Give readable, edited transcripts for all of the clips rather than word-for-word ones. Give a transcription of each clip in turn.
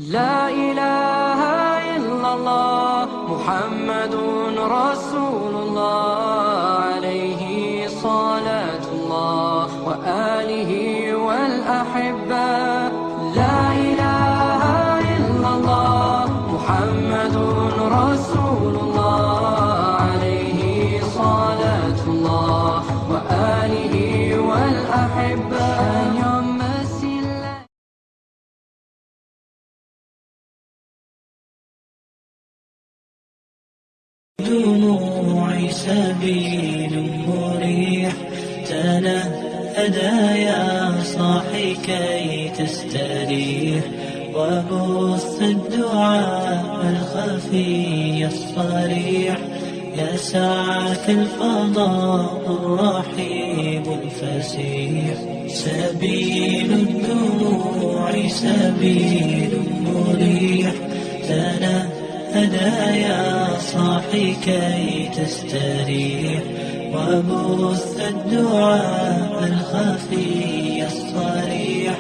لا إله إلا الله محمد رسول الله عليه صلاة الله وآله والأحبة لا إله إلا الله محمد رسول الله عليه صلاة الله وآله والأحبة دموع سبيل مريح تنهدى يا صاحي كي تستريح وبث الدعاء الخفي الصريح يسعك الفضاء الرحيب الفسيح سبيل الدموع سبيل مريح تنهدى يا صاحي كي تستريح وبث الدعاء الخفي الصريح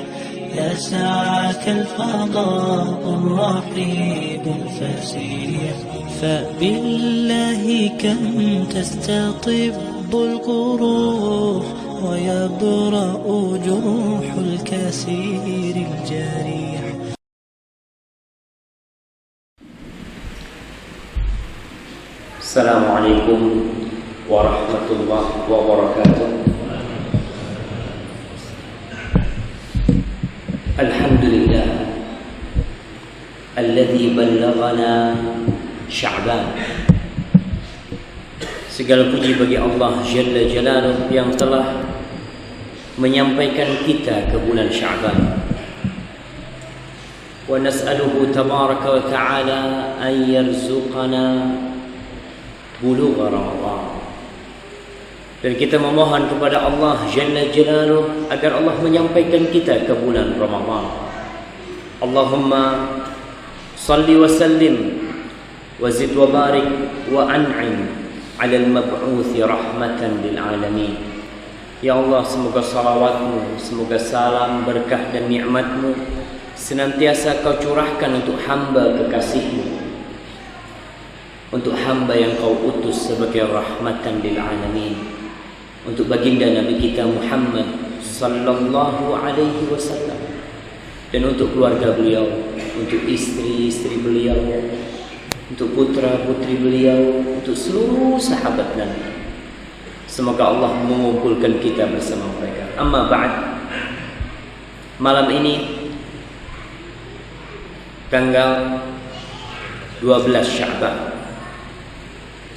يسعك الفضاء الرحيب الفسيح فبالله كم تستطب القروح ويبرأ جروح الكثير الجريح. Assalamualaikum warahmatullahi wabarakatuh. Alhamdulillah alladzi ballaghana Sya'ban. Segala puji bagi Allah Jalla Jalaluh yang telah menyampaikan kita ke bulan Sya'ban. Wa nas'aluhu tabaraka wa ta'ala an yarzuqana bulugh Ramadan. Dan kita memohon kepada Allah Jalla Jalaluh agar Allah menyampaikan kita ke bulan Ramadan. Allahumma salli wa sallim wa zid wa barik wa an'im 'ala al-mab'uth rahmatan lil alamin. Ya Allah, semoga salawatmu, semoga salam, berkah dan nikmatmu senantiasa kau curahkan untuk hamba kekasihmu, untuk hamba yang kau utus sebagai rahmatan lil alamin, untuk baginda Nabi kita Muhammad sallallahu alaihi wasallam, dan untuk keluarga beliau, untuk istri-istri beliau, untuk putra-putri beliau, untuk seluruh sahabat Nabi. Semoga Allah mengumpulkan kita bersama mereka. Amma ba'd. Malam ini tanggal 12 Sya'ban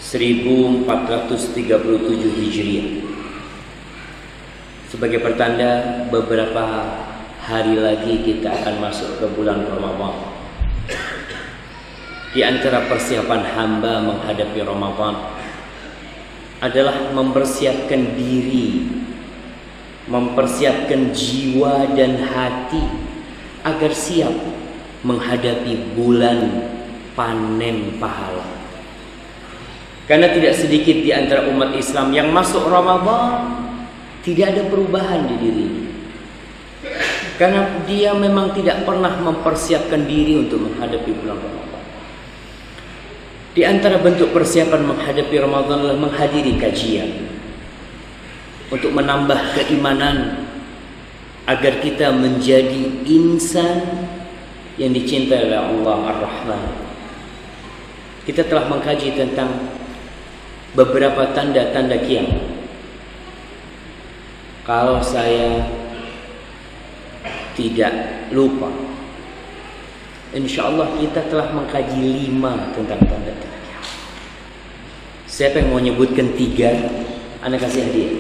1437 Hijriah, sebagai pertanda beberapa hari lagi kita akan masuk ke bulan Ramadan. Di antara persiapan hamba menghadapi Ramadan adalah mempersiapkan diri, mempersiapkan jiwa dan hati agar siap menghadapi bulan panen pahala. Karena tidak sedikit di antara umat Islam yang masuk Ramadan tidak ada perubahan di dirinya. Karena dia memang tidak pernah mempersiapkan diri untuk menghadapi bulan Ramadan. Di antara bentuk persiapan menghadapi Ramadan adalah menghadiri kajian untuk menambah keimanan agar kita menjadi insan yang dicintai oleh Allah Ar-Rahman. Kita telah mengkaji tentang beberapa tanda-tanda kiamat. Kalau saya tidak lupa, insya Allah kita telah mengkaji 5 tentang tanda-tanda kiamat. Siapa yang mau nyebutkan 3, Anda kasih hadiah.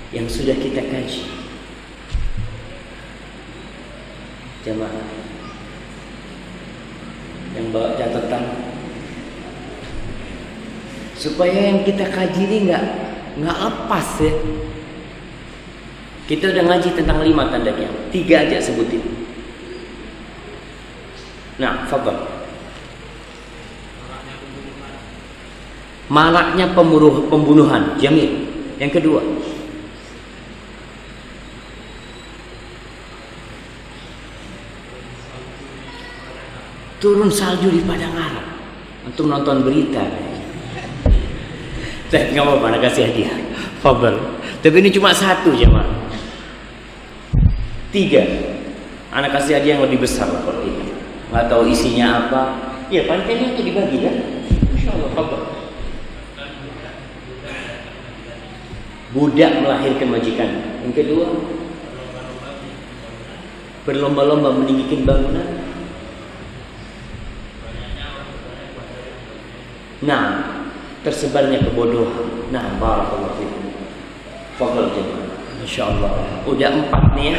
Yang sudah kita kaji, jamaah yang bawa catatan, supaya yang kita kaji ini nggak lepas ya. Kita udah ngaji tentang 5 tanda kiamat, 3 aja sebutin. Nah, fadhal. Maraknya pembunuhan, Jamil. Yang kedua, turun salju di padang Arab. Antum nonton berita. Tapi nggak apa-apa, anak kasih hadiah. Fadhal. Tapi ini cuma satu jemaah. 3. Anak kasih hadiah yang lebih besar lah kalau ini. Nggak tahu isinya apa. Ya panitianya untuk dibagi kan. Insyaallah fadhal. Budak melahirkan majikan. Yang kedua, berlomba-lomba meninggikan bangunan. Nah, tersebarnya kebodohan. Nah, barakallahu fikum. Fadhal jemaah. Insyaallah. Udah 4 nih ya.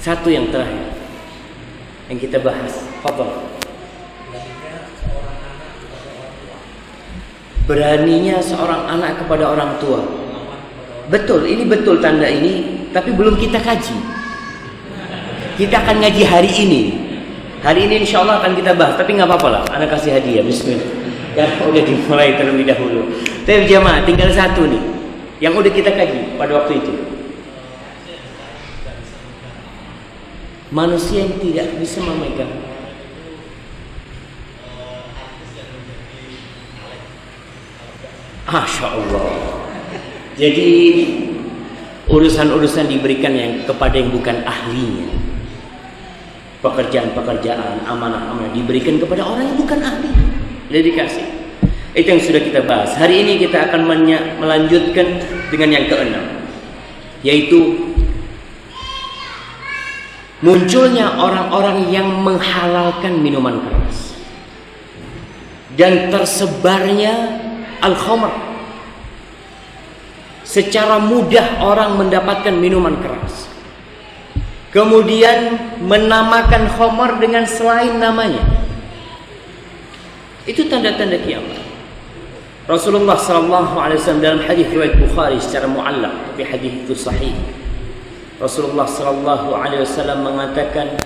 Satu yang terakhir yang kita bahas. Fadhal. Beraninya seorang anak kepada orang tua. Betul, ini betul tanda ini, tapi belum kita kaji. Kita akan ngaji hari ini. Hari ini insya Allah akan kita bahas, tapi nggak apa-apa lah. Anak kasih hadiah, bismillah. Ya udah dimulai terlebih dahulu. Tapi jamaah, tinggal satu nih, yang udah kita kaji pada waktu itu. Manusia yang tidak bisa memegang. Masya Allah. Jadi urusan-urusan diberikan yang kepada yang bukan ahlinya. Pekerjaan-pekerjaan, amanah-amanah diberikan kepada orang yang bukan ahli. Dedikasi. Itu yang sudah kita bahas. Hari ini kita akan melanjutkan dengan yang ke-6, yaitu munculnya orang-orang yang menghalalkan minuman keras dan tersebarnya al-khamr. Secara mudah orang mendapatkan minuman keras. Kemudian menamakan khamr dengan selain namanya. Itu tanda-tanda kiamat. Rasulullah SAW dalam hadis riwayat Bukhari secara muallaq, tapi hadis itu sahih. Rasulullah SAW mengatakan,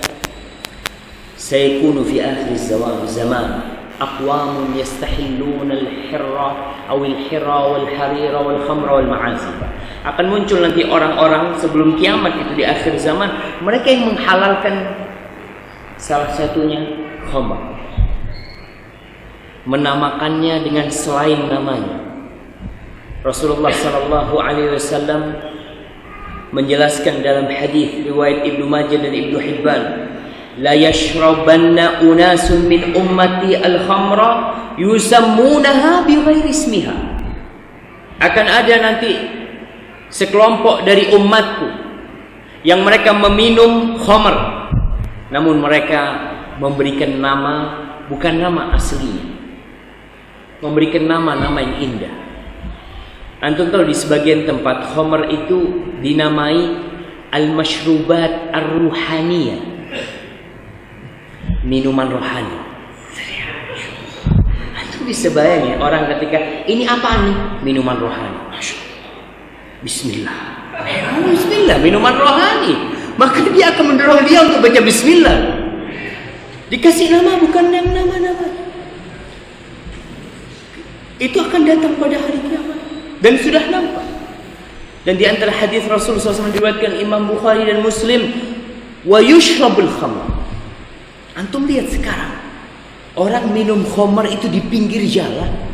"Sayakunu fi akhir zaman aqwamun yastahilluna al-hirra aw al-hira wal-harira wal-khamra wal-ma'azib." Akan muncul nanti orang-orang sebelum kiamat itu di akhir zaman, mereka yang menghalalkan salah satunya khamr, menamakannya dengan selain namanya. Rasulullah SAW menjelaskan dalam hadis riwayat Ibnu Majah dan Ibnu Hibban, la yashrabanna unasun min ummati al-khamra yusammunaha bighairi ismiha. Akan ada nanti sekelompok dari umatku yang mereka meminum khamr, namun mereka memberikan nama bukan nama aslinya, memberikan nama-nama yang indah. Antum tahu di sebagian tempat khamr itu dinamai al-mashrubat ar-ruhaniyah, minuman rohani. Antum bisa bayangin orang ketika ini apa nih? Minuman rohani. Bismillah. Bismillah, minuman rohani. Maka dia akan mendorong dia untuk baca bismillah. Dikasih nama bukan yang nama-nama. Itu akan datang pada hari kiamat. Dan sudah nampak. Dan di antara hadis Rasulullah SAW diriwayatkan Imam Bukhari dan Muslim, wa yushrabul khamr. Antum lihat sekarang, orang minum khamr itu di pinggir jalan.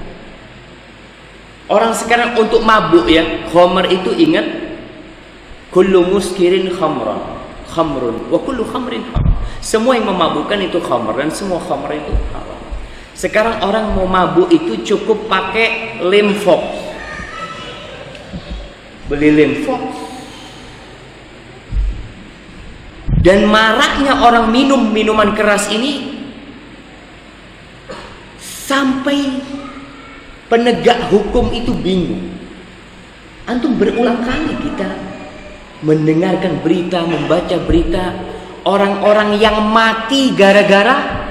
Orang sekarang untuk mabuk ya, khamr itu ingat, kullu muskirin khamrun wa kullu khamrin haram. Semua yang memabukkan itu khamr dan semua khamr itu haram. Sekarang orang mau mabuk itu cukup pakai limfok. Beli limfok. Dan maraknya orang minum minuman keras ini sampai penegak hukum itu bingung. Antum berulang kali kita mendengarkan berita, membaca berita orang-orang yang mati gara-gara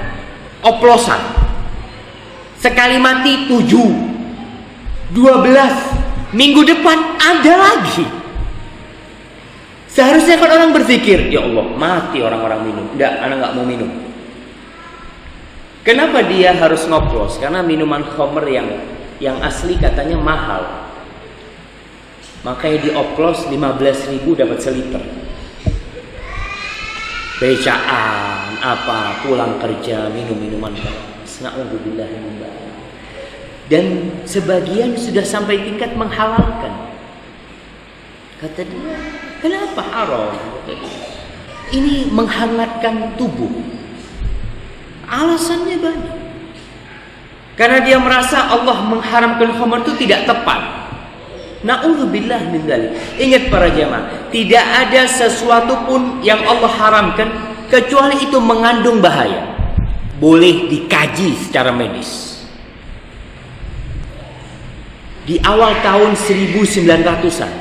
oplosan. Sekali mati 7, 12, minggu depan ada lagi. Seharusnya kan orang berpikir, ya Allah, mati orang-orang minum. Enggak, anak nggak mau minum. Kenapa dia harus ngoplos? Karena minuman khamr yang asli katanya mahal. Makanya dioplos 15.000 dapat seliter. Becaan makan apa, pulang kerja minum minuman keras. Na'udzubillah min dzalik. Dan sebagian sudah sampai tingkat menghalalkan. Kata dia, kenapa haram? Ini menghangatkan tubuh. Alasannya banyak. Karena dia merasa Allah mengharamkan khamr itu tidak tepat. Na'udzubillah min dzalik. Ingat para jamaah, tidak ada sesuatu pun yang Allah haramkan kecuali itu mengandung bahaya. Boleh dikaji secara medis. Di awal tahun 1900-an,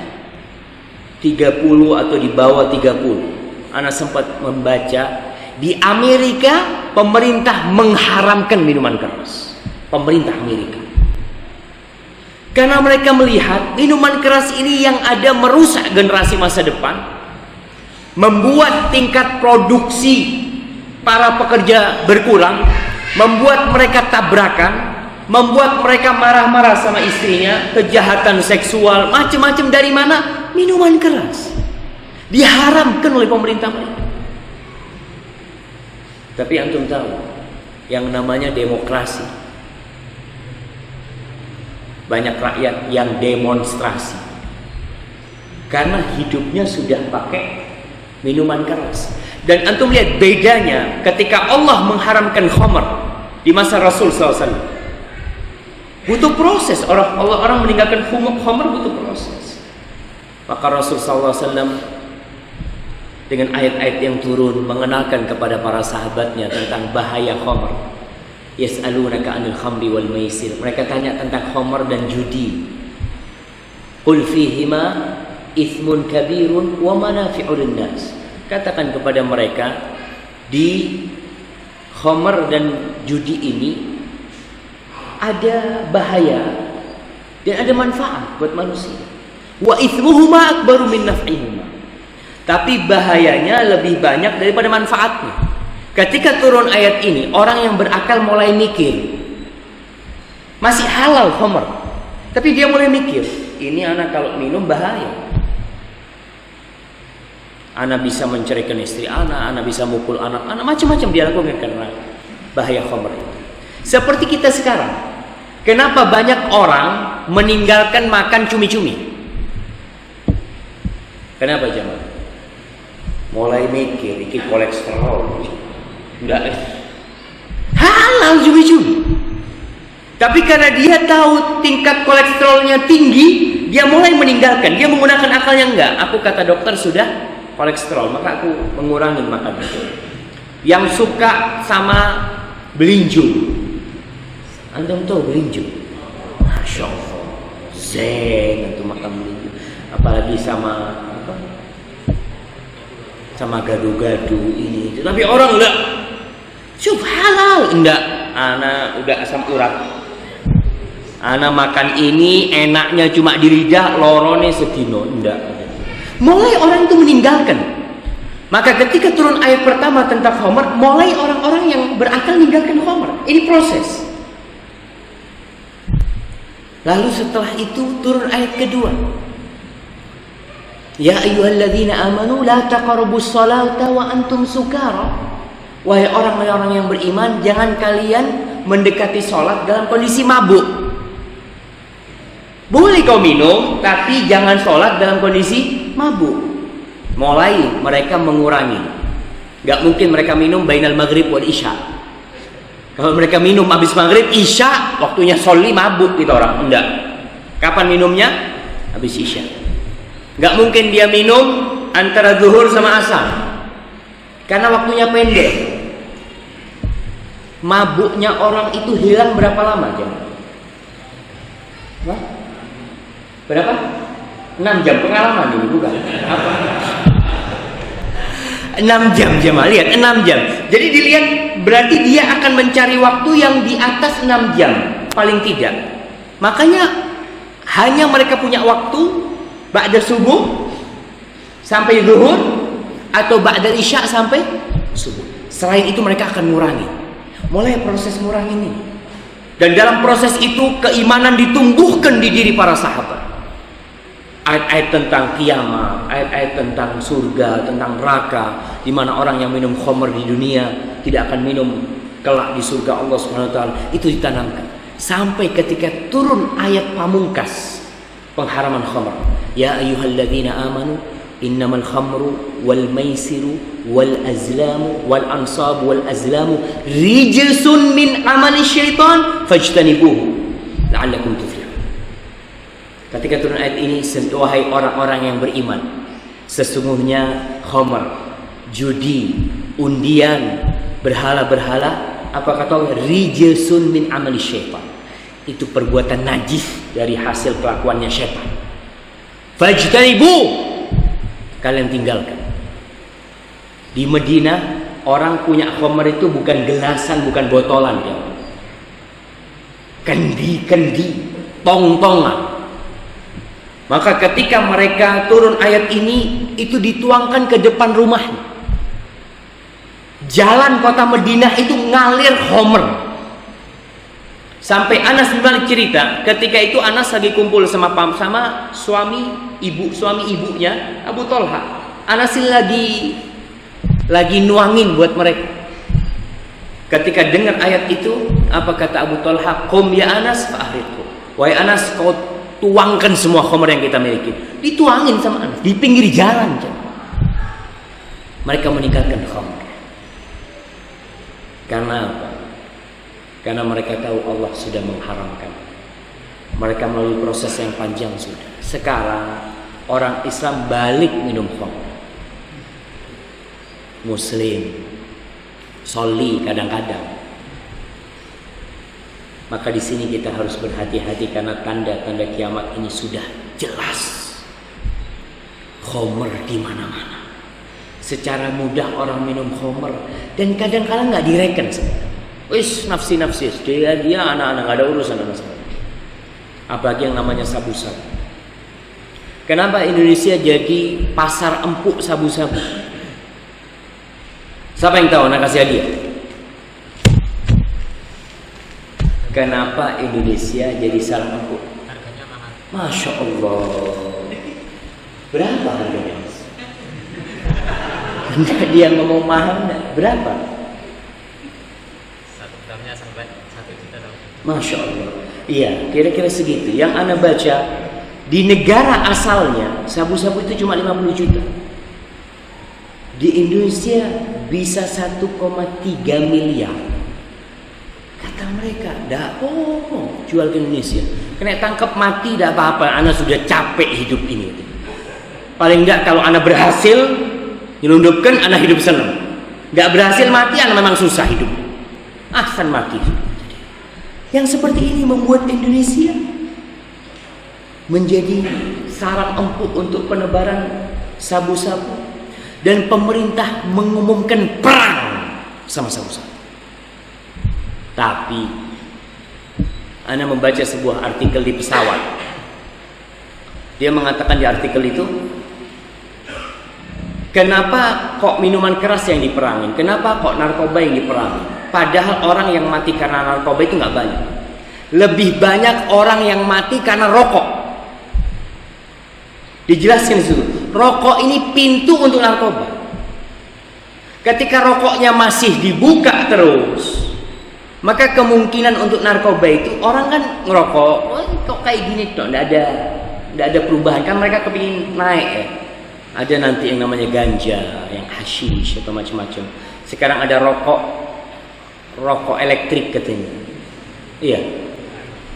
30 atau di bawah 30, ana sempat membaca di Amerika pemerintah mengharamkan minuman keras. Pemerintah Amerika. Karena mereka melihat minuman keras ini yang ada merusak generasi masa depan, membuat tingkat produksi para pekerja berkurang, membuat mereka tabrakan, membuat mereka marah-marah sama istrinya, kejahatan seksual, macam-macam. Dari mana? Minuman keras. Diharamkan oleh pemerintah mereka. Tapi antum tahu, yang namanya demokrasi, banyak rakyat yang demonstrasi karena hidupnya sudah pakai minuman keras. Dan antum lihat bedanya ketika Allah mengharamkan khamr di masa Rasul SAW. Butuh proses. Orang meninggalkan khamr butuh proses. Maka Rasul SAW dengan ayat-ayat yang turun mengenalkan kepada para sahabatnya tentang bahaya khamr. Yas'alunaka 'anil khamri wal maisir. Mereka tanya tentang khamr dan judi. Qul fihima ithmun kabirun wa manafi'u lin-nas. Katakan kepada mereka, di khamr dan judi ini ada bahaya dan ada manfaat buat manusia. Wa ithmuhuma akbaru min naf'ihima. Tapi bahayanya lebih banyak daripada manfaatnya. Ketika turun ayat ini, orang yang berakal mulai mikir. Masih halal khamr, tapi dia mulai mikir, ini anak kalau minum bahaya. Anak bisa menceraikan istri anak bisa mukul anak, macam-macam dia lakukan karena bahaya khamr itu. Seperti kita sekarang. Kenapa banyak orang meninggalkan makan cumi-cumi? Kenapa jemaah? Mulai mikir, iki kolesterol. Enggak, halal cumi-cumi. Tapi karena dia tahu tingkat kolesterolnya tinggi, dia mulai meninggalkan. Dia menggunakan akalnya, enggak, aku kata dokter sudah kolesterol, maka aku mengurangi makan itu. Yang suka sama belinju, antum tahu belinju? Masya Allah, zen untuk makan belinju. Apalagi sama apa? Sama gado-gado ini. Tapi orang enggak. Syuf halal, enggak. Ana udah asam urat. Ana makan ini enaknya cuma di lidah, lorone sedino, enggak. Mulai orang itu meninggalkan. Maka ketika turun ayat pertama tentang khamr, mulai orang-orang yang berakal meninggalkan khamr. Ini proses. Lalu setelah itu turun ayat kedua. Ya ayyuhalladzina amanu la taqrabus salata wa antum sukara. Wahai orang-orang yang beriman, jangan kalian mendekati sholat dalam kondisi mabuk. Boleh kau minum, tapi jangan sholat dalam kondisi mabuk. Mulai mereka mengurangi. Gak mungkin mereka minum bainal maghrib wal isya. Kalau mereka minum habis maghrib, isya, waktunya sholli mabuk gitu orang. Enggak. Kapan minumnya? Habis isya. Gak mungkin dia minum antara zuhur sama asar, karena waktunya pendek. Mabuknya orang itu hilang berapa lama jam? Berapa? 6 jam pengalaman ini bukan? Apa? 6 jam jemaah, lihat 6 jam. Jadi dilihat berarti dia akan mencari waktu yang di atas 6 jam paling tidak. Makanya hanya mereka punya waktu ba'da subuh sampai zuhur atau ba'da isya sampai subuh. Selain itu mereka akan ngurangi. Mulai proses ngurangi ini. Dan dalam proses itu keimanan ditumbuhkan di diri para sahabat. ayat-ayat tentang kiamat, ayat-ayat tentang surga, tentang neraka, di mana orang yang minum khamr di dunia tidak akan minum kelak di surga Allah Subhanahu wa taala, itu ditanamkan. Sampai ketika turun ayat pamungkas pengharaman khamr. Ya ayyuhalladzina amanu innamal khamru wal maisiru wal azlamu wal ansabu wal azlamu rijsun min amali syaitan fajtanibuhu la'allakum tuflihun. Ketika turun ayat ini, wahai orang-orang yang beriman, sesungguhnya khamr, judi, undian, berhala-berhala, apa kata Allah? Rijsun min amali syaitan. Itu perbuatan najis dari hasil kelakuannya syaitan. Fajtanibu, kalian tinggalkan. Di Madinah orang punya khamr itu bukan gelasan, bukan botolan, ya. Kendi-kendi, tong-tongan. Maka ketika mereka turun ayat ini, itu dituangkan ke depan rumahnya. Jalan kota Madinah itu ngalir khamr. Sampai Anas bin Malik cerita, ketika itu Anas lagi kumpul sama suami ibunya Abu Thalha. Anas lagi nuangin buat mereka. Ketika dengar ayat itu, apa kata Abu Thalha? Qum ya Anas fa'ahriqhu. Wahai Anas, kau tuangkan semua khamr yang kita miliki. Dituangin sama Anas di pinggir jalan. Mereka meninggalkan khamr. Karena apa? Karena mereka tahu Allah sudah mengharamkan. Mereka melalui proses yang panjang sudah. Sekarang orang Islam balik minum khamr. Muslim soli kadang-kadang. Maka di sini kita harus berhati-hati karena tanda-tanda kiamat ini sudah jelas. Khamr di mana-mana. Secara mudah orang minum khamr dan kadang-kadang nggak direken sebenarnya. Wis nafsi-nafsi dia anak-anak nggak ada urusan sama sekali. Apalagi yang namanya sabu-sabu. Kenapa Indonesia jadi pasar empuk sabu-sabu? Siapa yang tahu? Nak kasih hadiah. Kenapa Indonesia jadi sarang empuk? Harganya mahal. Masya Allah. Berapa harganya? Dia ngomong mahal enggak? Berapa? 1 gramnya sampai 1 juta dong. Masya Allah. Iya, kira-kira segitu. Yang Anda baca di negara asalnya sabu-sabu itu cuma 50 juta. Di Indonesia bisa 1,3 miliar. Kata mereka, "Dak apa-apa jual ke Indonesia. Kena tangkap mati dak apa-apa. Ana sudah capek hidup ini." Paling enggak kalau Ana berhasil nyelundupkan, Ana hidup senang. Enggak berhasil mati, Ana memang susah hidup. Ahsan mati. Yang seperti ini membuat Indonesia menjadi sarang empuk untuk penebaran sabu-sabu. Dan pemerintah mengumumkan perang sama sabu-sabu. Tapi Ana membaca sebuah artikel di pesawat. Dia mengatakan di artikel itu, kenapa kok minuman keras yang diperangin? Kenapa kok narkoba yang diperangin? Padahal orang yang mati karena narkoba itu nggak banyak. Lebih banyak orang yang mati karena rokok. Dijelaskan di situ. Rokok ini pintu untuk narkoba. Ketika rokoknya masih dibuka terus, maka kemungkinan untuk narkoba itu orang kan ngerokok, oh, kok kayak gini toh, nggak ada perubahan kan, mereka kepingin naik ya. Ada nanti yang namanya ganja, yang hashish atau macam-macam. Sekarang ada rokok elektrik katanya. Iya,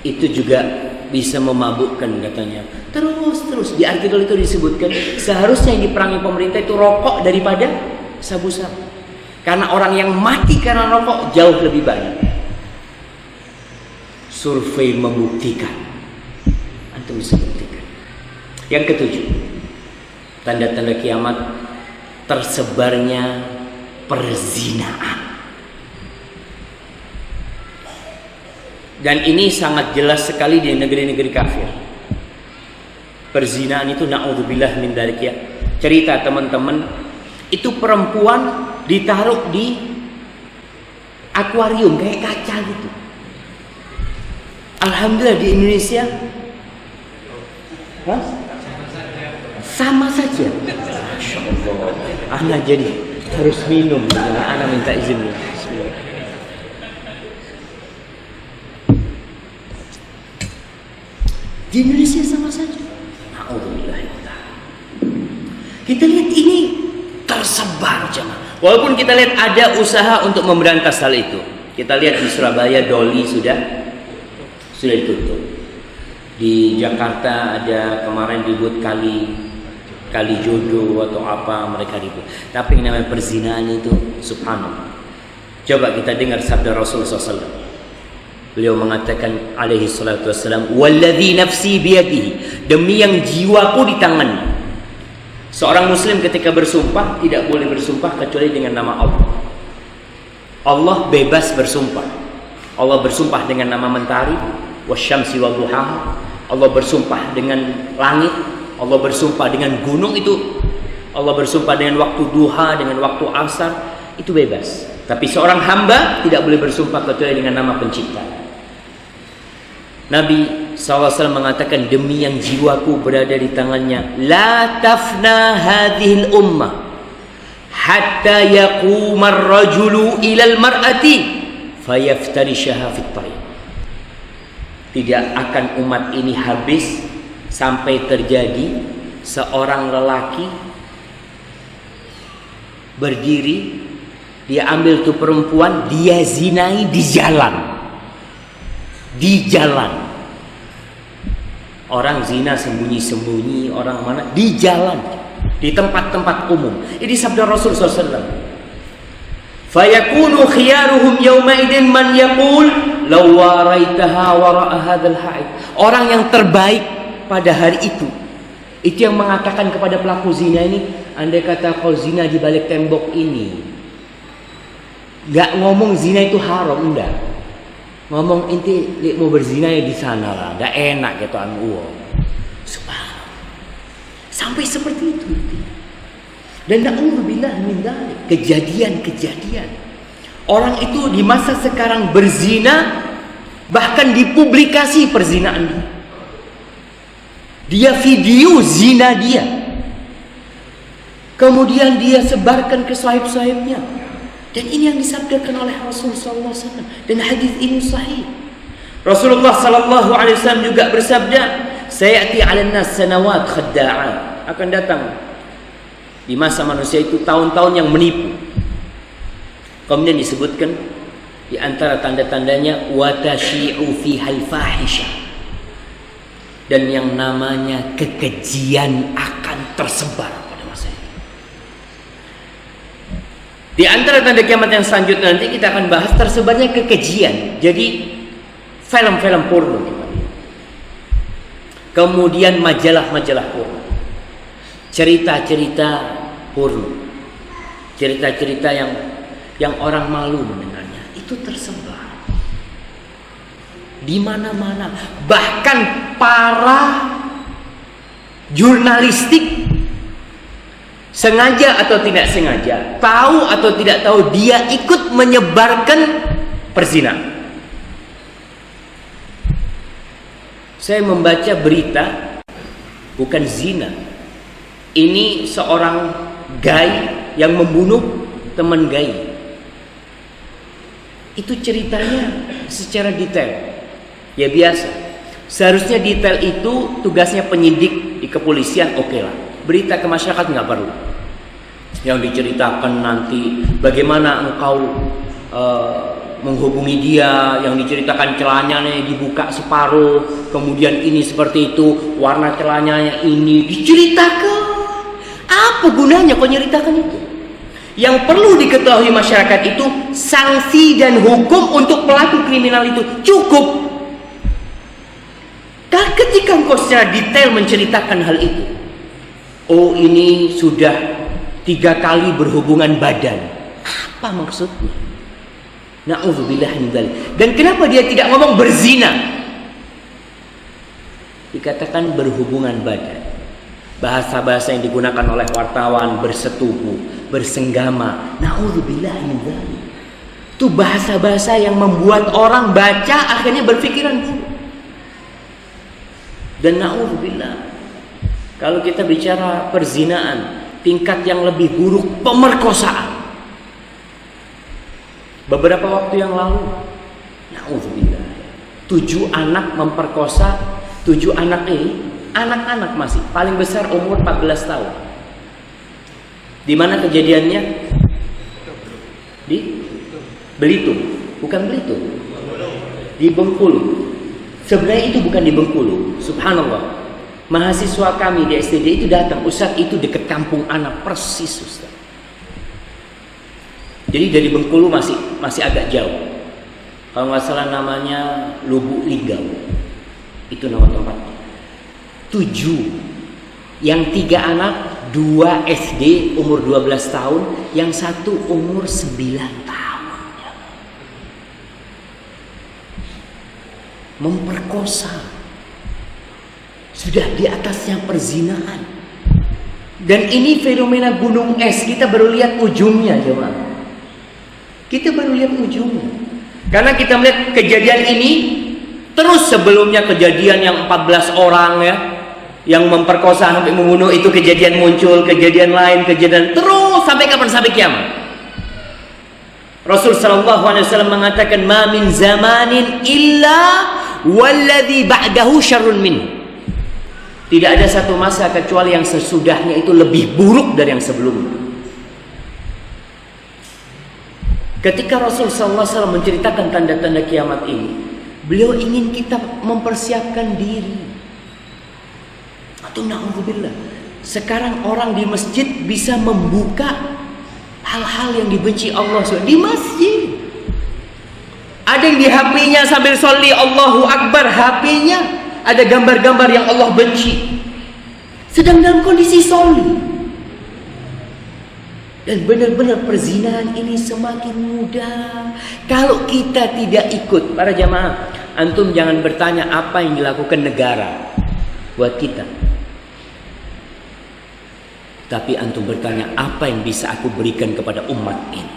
itu juga bisa memabukkan katanya. Terus di artikel itu disebutkan seharusnya yang diperangi pemerintah itu rokok daripada sabu-sabu. Karena orang yang mati karena rokok jauh lebih banyak. Survei membuktikan. Antum bisa buktikan. Yang ketujuh, tanda-tanda kiamat tersebarnya perzinaan. Dan ini sangat jelas sekali di negeri-negeri kafir. Perzinaan itu na'udzubillah min dzalik ya. Cerita teman-teman, itu perempuan ditaruh di akuarium kayak kaca gitu. Alhamdulillah di Indonesia Sama saja. Masya Allah. Ana jadi harus minum. Ana minta izin. Di Indonesia sama saja. Kita lihat ini tersebar jemaah. Walaupun kita lihat ada usaha untuk memberantas hal itu. Kita lihat di Surabaya Doli sudah ditutup. Di Jakarta ada kemarin ribut kali jodoh atau apa, mereka ribut. Tapi yang namanya perzinahan itu subhanallah. Coba kita dengar sabda Rasulullah SAW. Beliau mengatakan alaihi salatu wassalam, walladzi nafsi biyadihi, demi yang jiwaku di tangannya. Seorang muslim ketika bersumpah tidak boleh bersumpah kecuali dengan nama Allah. Allah bebas bersumpah. Allah bersumpah dengan nama mentari, wasyamsi wa duhaha. Allah bersumpah dengan langit, Allah bersumpah dengan gunung itu. Allah bersumpah dengan waktu duha, dengan waktu asar, itu bebas. Tapi seorang hamba tidak boleh bersumpah kecuali dengan nama pencipta. Nabi SAW mengatakan, demi yang jiwaku berada di tangannya, la tafna hadhil ummah hatta yaquma ar-rajulu ilal mar'ati fayaftarishaha fit tariq. Tidak akan umat ini habis sampai terjadi seorang lelaki berdiri, dia ambil tuh perempuan, dia zinai di jalan. Di jalan. Orang zina sembunyi-sembunyi, orang mana? Di jalan, di tempat-tempat umum. Ini sabda Rasul SAW. Fayakunu khiyaruhum yawma idin man yaqul law waraitaha wara'a hadzal haid. Orang yang terbaik pada hari itu yang mengatakan kepada pelaku zina ini, andai kata kau zina di balik tembok ini. Enggak ngomong zina itu haram, enggak. Ngomong inti mau berzina ya di sana lah, enggak enak gitu uang. Subhanallah. Sampai seperti itu. Dan na'udzubillah min dzalik, kejadian-kejadian. Orang itu di masa sekarang berzina, bahkan dipublikasi perzinaan dia. Dia video zina dia. Kemudian dia sebarkan ke sahib-sahibnya. Dan ini yang disabdakan oleh Rasulullah SAW. Dan hadis ini sahih. Rasulullah SAW juga bersabda, sayati 'alan nas sanawat khadda'at. Akan datang di masa manusia itu tahun-tahun yang menipu. Kemudian disebutkan di antara tanda-tandanya watashi'u fihal fahisha. Dan yang namanya kekejian akan tersebar pada masa ini. Di antara tanda kiamat yang selanjutnya nanti kita akan bahas tersebarnya kekejian. Jadi film-film porno. Kemudian majalah-majalah porno. Cerita-cerita porno. Cerita-cerita yang orang malu mendengarnya. Itu tersebar di mana-mana. Bahkan para jurnalistik sengaja atau tidak sengaja, tahu atau tidak tahu, dia ikut menyebarkan perzinahan. Saya membaca berita, bukan zina. Ini seorang gay yang membunuh teman gay. Itu ceritanya secara detail. Ya biasa. Seharusnya detail itu tugasnya penyidik di kepolisian, oke lah. Berita ke masyarakat nggak perlu. Yang diceritakan nanti bagaimana engkau menghubungi dia, yang diceritakan celananya dibuka separuh, kemudian ini seperti itu, warna celananya ini diceritakan. Apa gunanya kau nyeritakan itu? Yang perlu diketahui masyarakat itu sanksi dan hukum untuk pelaku kriminal itu cukup. Dan ketika engkau secara detail menceritakan hal itu, oh ini sudah 3 kali berhubungan badan, apa maksudnya? Na'udzubillah min dzalik. Dan kenapa dia tidak ngomong berzina? Dikatakan berhubungan badan. Bahasa-bahasa yang digunakan oleh wartawan, bersetubuh, bersenggama. Na'udzubillah min dzalik. Itu bahasa-bahasa yang membuat orang baca akhirnya berpikiran buruk. Dan na'udzubillah, Kalau kita bicara perzinaan, tingkat yang lebih buruk pemerkosaan. Beberapa waktu yang lalu, na'udzubillah, 7 anak memperkosa. 7 anak ini, anak-anak masih, paling besar umur 14 tahun. Di mana kejadiannya? Di Belitung, bukan Belitung. Di Bengkulu. Sebenarnya itu bukan di Bengkulu, subhanallah. Mahasiswa kami di STD itu datang, Ustaz itu dekat kampung anak persis Ustaz. Jadi dari Bengkulu masih agak jauh. Kalau nggak salah namanya Lubuk Linggau, itu nama tempatnya. 7, yang 3 anak, 2 SD umur 12 tahun, yang 1 umur 9 tahun. Memperkosa. Sudah di atasnya perzinaan. Dan ini fenomena gunung es. Kita baru lihat ujungnya, jemaah. Kita baru lihat ujungnya. Karena kita melihat kejadian ini terus sebelumnya kejadian yang 14 orang ya, yang memperkosa sampai membunuh, itu kejadian muncul, kejadian lain, kejadian terus sampai kapan? Sampai kiamat. Rasul sallallahu alaihi wasallam mengatakan, "Ma min zamanin illa walladzi ba'dahu syarrun min." Tidak ada satu masa kecuali yang sesudahnya itu lebih buruk dari yang sebelumnya. Ketika Rasul SAW menceritakan tanda-tanda kiamat ini, beliau ingin kita mempersiapkan diri. Atau na'udzubillah, sekarang orang di masjid bisa membuka hal-hal yang dibenci Allah SWT di masjid. Ada yang di HP-nya sambil sholli Allahu Akbar, HP-nya ada gambar-gambar yang Allah benci, sedang dalam kondisi sholli. Dan benar-benar perzinahan ini semakin mudah kalau kita tidak ikut. Para jamaah, antum jangan bertanya apa yang dilakukan negara buat kita, tapi antum bertanya apa yang bisa aku berikan kepada umat ini.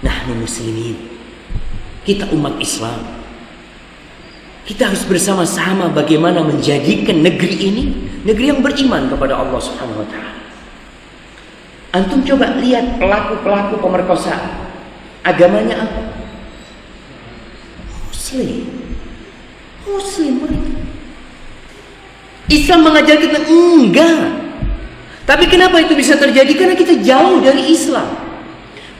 Nahnu muslimin, kita umat Islam. Kita harus bersama-sama bagaimana menjadikan negeri ini negeri yang beriman kepada Allah Subhanahu wa taala. Antum coba lihat pelaku-pelaku pemerkosaan. Agamanya apa? Muslim mereka. Islam mengajar kita enggak. Tapi kenapa itu bisa terjadi? Karena kita jauh dari Islam.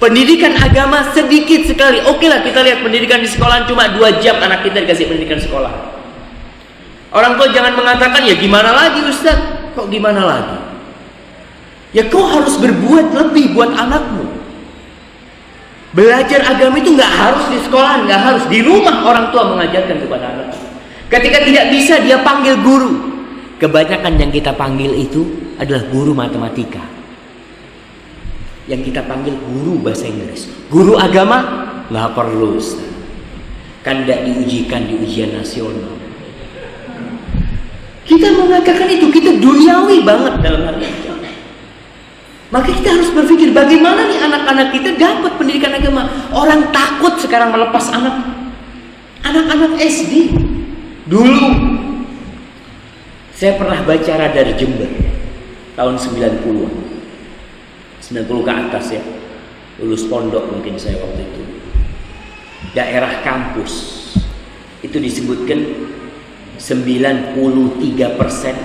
Pendidikan agama sedikit sekali. Oke lah, kita lihat pendidikan di sekolah cuma 2 jam anak kita dikasih pendidikan sekolah. Orang tua jangan mengatakan, ya gimana lagi Ustaz? Kok gimana lagi? Ya kau harus berbuat lebih buat anakmu. Belajar agama itu nggak harus di sekolah, nggak harus di rumah. Orang tua mengajarkan kepada anak. Ketika tidak bisa, dia panggil guru. Kebanyakan yang kita panggil itu adalah guru matematika. Yang kita panggil guru bahasa Inggris. Guru agama nggak perlu, Ustaz. Kan tidak diujikan di ujian nasional. Kita mengatakan itu, kita duniawi banget dalam hal itu. Maka kita harus berpikir bagaimana nih anak-anak kita dapat pendidikan agama. Orang takut sekarang melepas anak-anak SD. Dulu saya pernah baca Radar Jember tahun 90-an. 90 ke atas ya, lulus pondok mungkin saya waktu itu. Daerah kampus itu disebutkan 93%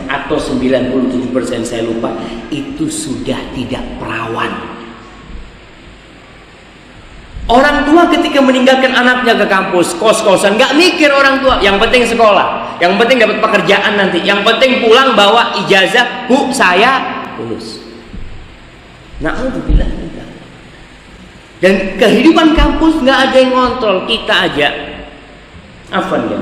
atau 97%, saya lupa, itu sudah tidak perawan. Orang tua ketika meninggalkan anaknya ke kampus, kos-kosan, nggak mikir orang tua, yang penting sekolah, yang penting dapat pekerjaan nanti, yang penting pulang bawa ijazah, Bu saya lulus. Na'udzubillah. Dan kehidupan kampus nggak ada yang ngontrol, kita aja. Afwan ya.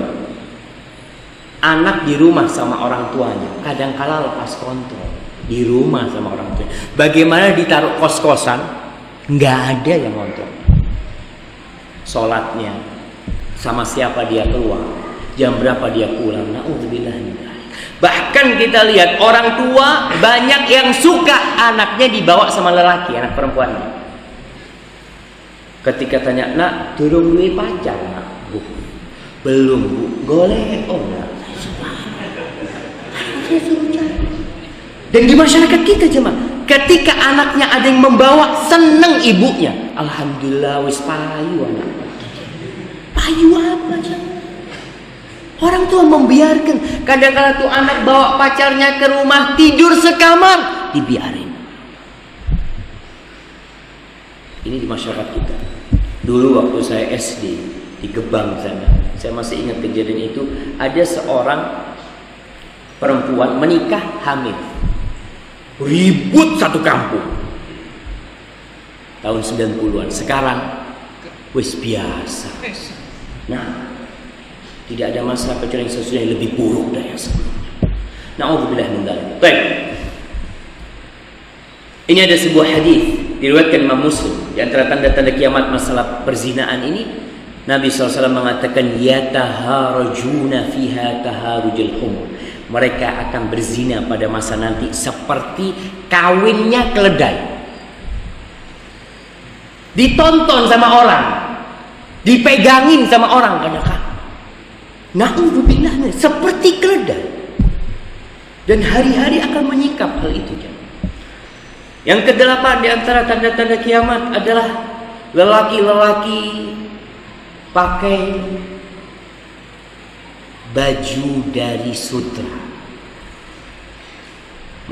Anak di rumah sama orang tuanya, kadang-kala lepas kontrol. Di rumah sama orang tuanya. Bagaimana ditaruh kos-kosan, nggak ada yang ngontrol. Sholatnya, sama siapa dia keluar, jam berapa dia pulang. Na'udzubillah. Bahkan kita lihat orang tua banyak yang suka anaknya dibawa sama lelaki, anak perempuannya. Ketika tanya, nak, durung duwe pacar, nak? Bu, belum, Bu. Golek, oh nak. Saya suruh cari. Dan di masyarakat kita jemaah, ketika anaknya ada yang membawa, seneng ibunya. Alhamdulillah wis payu anak. Payu apa jemaah? Orang tua membiarkan. Kadang-kadang tuh anak bawa pacarnya ke rumah, tidur sekamar, dibiarin. Ini di masyarakat kita. Dulu waktu saya SD di Gebang sana, saya masih ingat kejadian itu. Ada seorang perempuan menikah hamil. Ribut satu kampung. Tahun 90-an. Sekarang wis biasa. Nah, tidak ada masalah kecuali yang sesuatu yang lebih buruk dari yang sebelumnya. Na'udzubillah min dzalik. Baik. Ini ada sebuah hadis diriwayatkan Imam Muslim. Di antara tanda-tanda kiamat masalah perzinaan ini, Nabi SAW mengatakan yataharajuna fiha taharujul khumur. Mereka akan berzina pada masa nanti seperti kawinnya keledai. Ditonton sama orang, dipegangin sama orang kadang-kadang. Na'udzubillah, seperti keledai. Dan hari-hari akan menyikap hal itu. Yang kedelapan di antara tanda-tanda kiamat adalah lelaki-lelaki pakai baju dari sutra.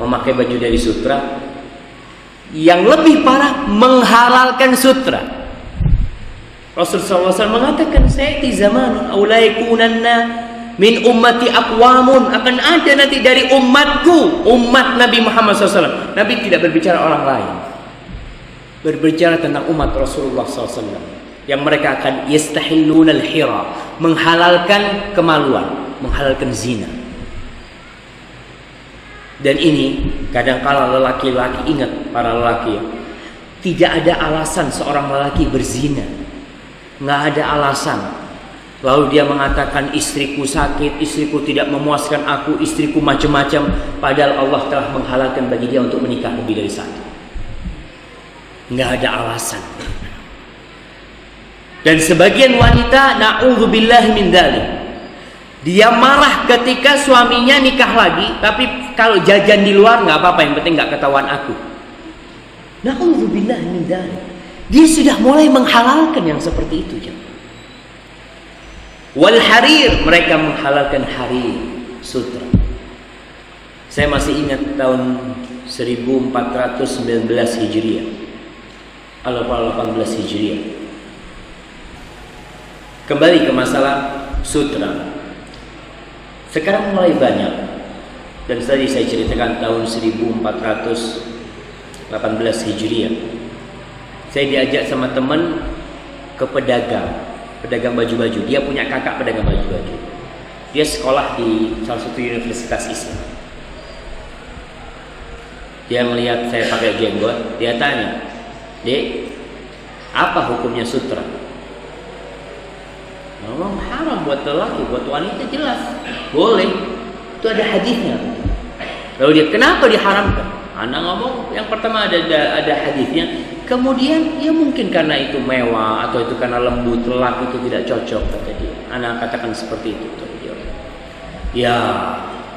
Memakai baju dari sutra. Yang lebih parah, menghalalkan sutra. Rasulullah SAW mengatakan, sayati zaman aulaikunanna min ummati aqwamun, akan ada nanti dari umatku, umat Nabi Muhammad SAW. Nabi tidak berbicara orang lain, berbicara tentang umat Rasulullah SAW, yang mereka akan yastahillunal hira, menghalalkan kemaluan, menghalalkan zina. Dan ini kadang-kala lelaki-lelaki, ingat para lelaki, tidak ada alasan seorang lelaki berzina, nggak ada alasan. Lalu dia mengatakan istriku sakit, istriku tidak memuaskan aku, istriku macam-macam, padahal Allah telah menghalalkan bagi dia untuk menikah lebih dari satu. Nggak ada alasan. Dan sebagian wanita, na'udzubillah min dzalik, dia marah ketika suaminya nikah lagi, tapi kalau jajan di luar nggak apa-apa, yang penting nggak ketahuan aku. Na'udzubillah min dzalik. Dia sudah mulai menghalalkan yang seperti itu, jemaah. Wal harir, mereka menghalalkan harir, sutra. Saya masih ingat tahun 1419 Hijriah, 18 Hijriah. Kembali ke masalah sutra. Sekarang mulai banyak, dan tadi saya ceritakan tahun 1418 Hijriah. Saya diajak sama teman ke pedagang baju-baju. Dia punya kakak pedagang baju-baju. Dia sekolah di salah satu universitas Islam. Dia melihat saya pakai jenggot, dia tanya, "Dek, apa hukumnya sutra?" Ngomong haram buat lelaki, buat wanita jelas boleh. Itu ada hadisnya. Lalu dia, kenapa diharamkan? Anak ngomong, yang pertama ada hadisnya. Kemudian ya mungkin karena itu mewah, atau itu karena lembut, lelaki itu tidak cocok, kata dia. Anak katakan seperti itu. Ya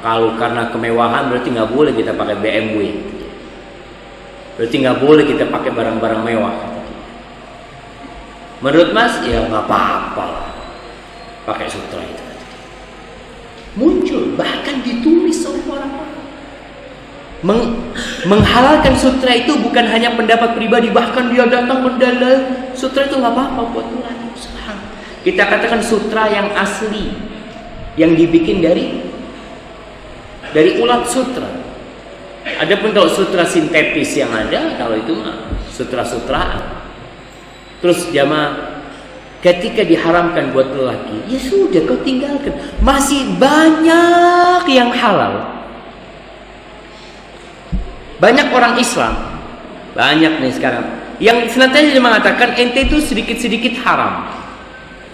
kalau karena kemewahan berarti nggak boleh kita pakai BMW. Berarti nggak boleh kita pakai barang-barang mewah. Menurut Mas, ya nggak apa-apa pakai sutra itu. Muncul, bahkan ditulis oleh orang-orang. Menghalalkan sutra itu bukan hanya pendapat pribadi, bahkan dia datang mendalil sutra itu nggak apa-apa buat lelaki. Kita katakan sutra yang asli, yang dibikin dari ulat sutra. Adapun kalau sutra sintetis yang ada, kalau itu mah sutra-sutraan. Terus jamaah, ketika diharamkan buat lelaki, ya sudah kau tinggalkan. Masih banyak yang halal. Banyak orang Islam, banyak nih sekarang, yang senantiasa mengatakan ente itu sedikit-sedikit haram.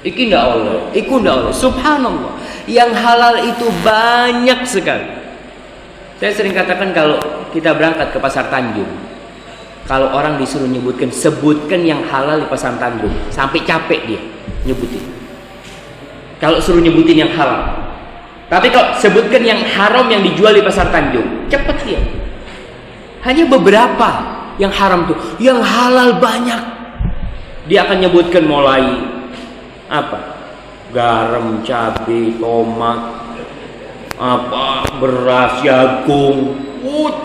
Iki ndak Allah, iku ndak Allah. Subhanallah, yang halal itu banyak sekali. Saya sering katakan kalau kita berangkat ke Pasar Tanjung, kalau orang disuruh sebutkan yang halal di Pasar Tanjung, sampai capek dia nyebutin. Kalau suruh nyebutin yang halal, tapi kalau sebutkan yang haram yang dijual di Pasar Tanjung, cepet dia. Hanya beberapa yang haram tuh, yang halal banyak. Dia akan nyebutkan mulai apa? Garam, cabai, tomat, apa, beras, jagung.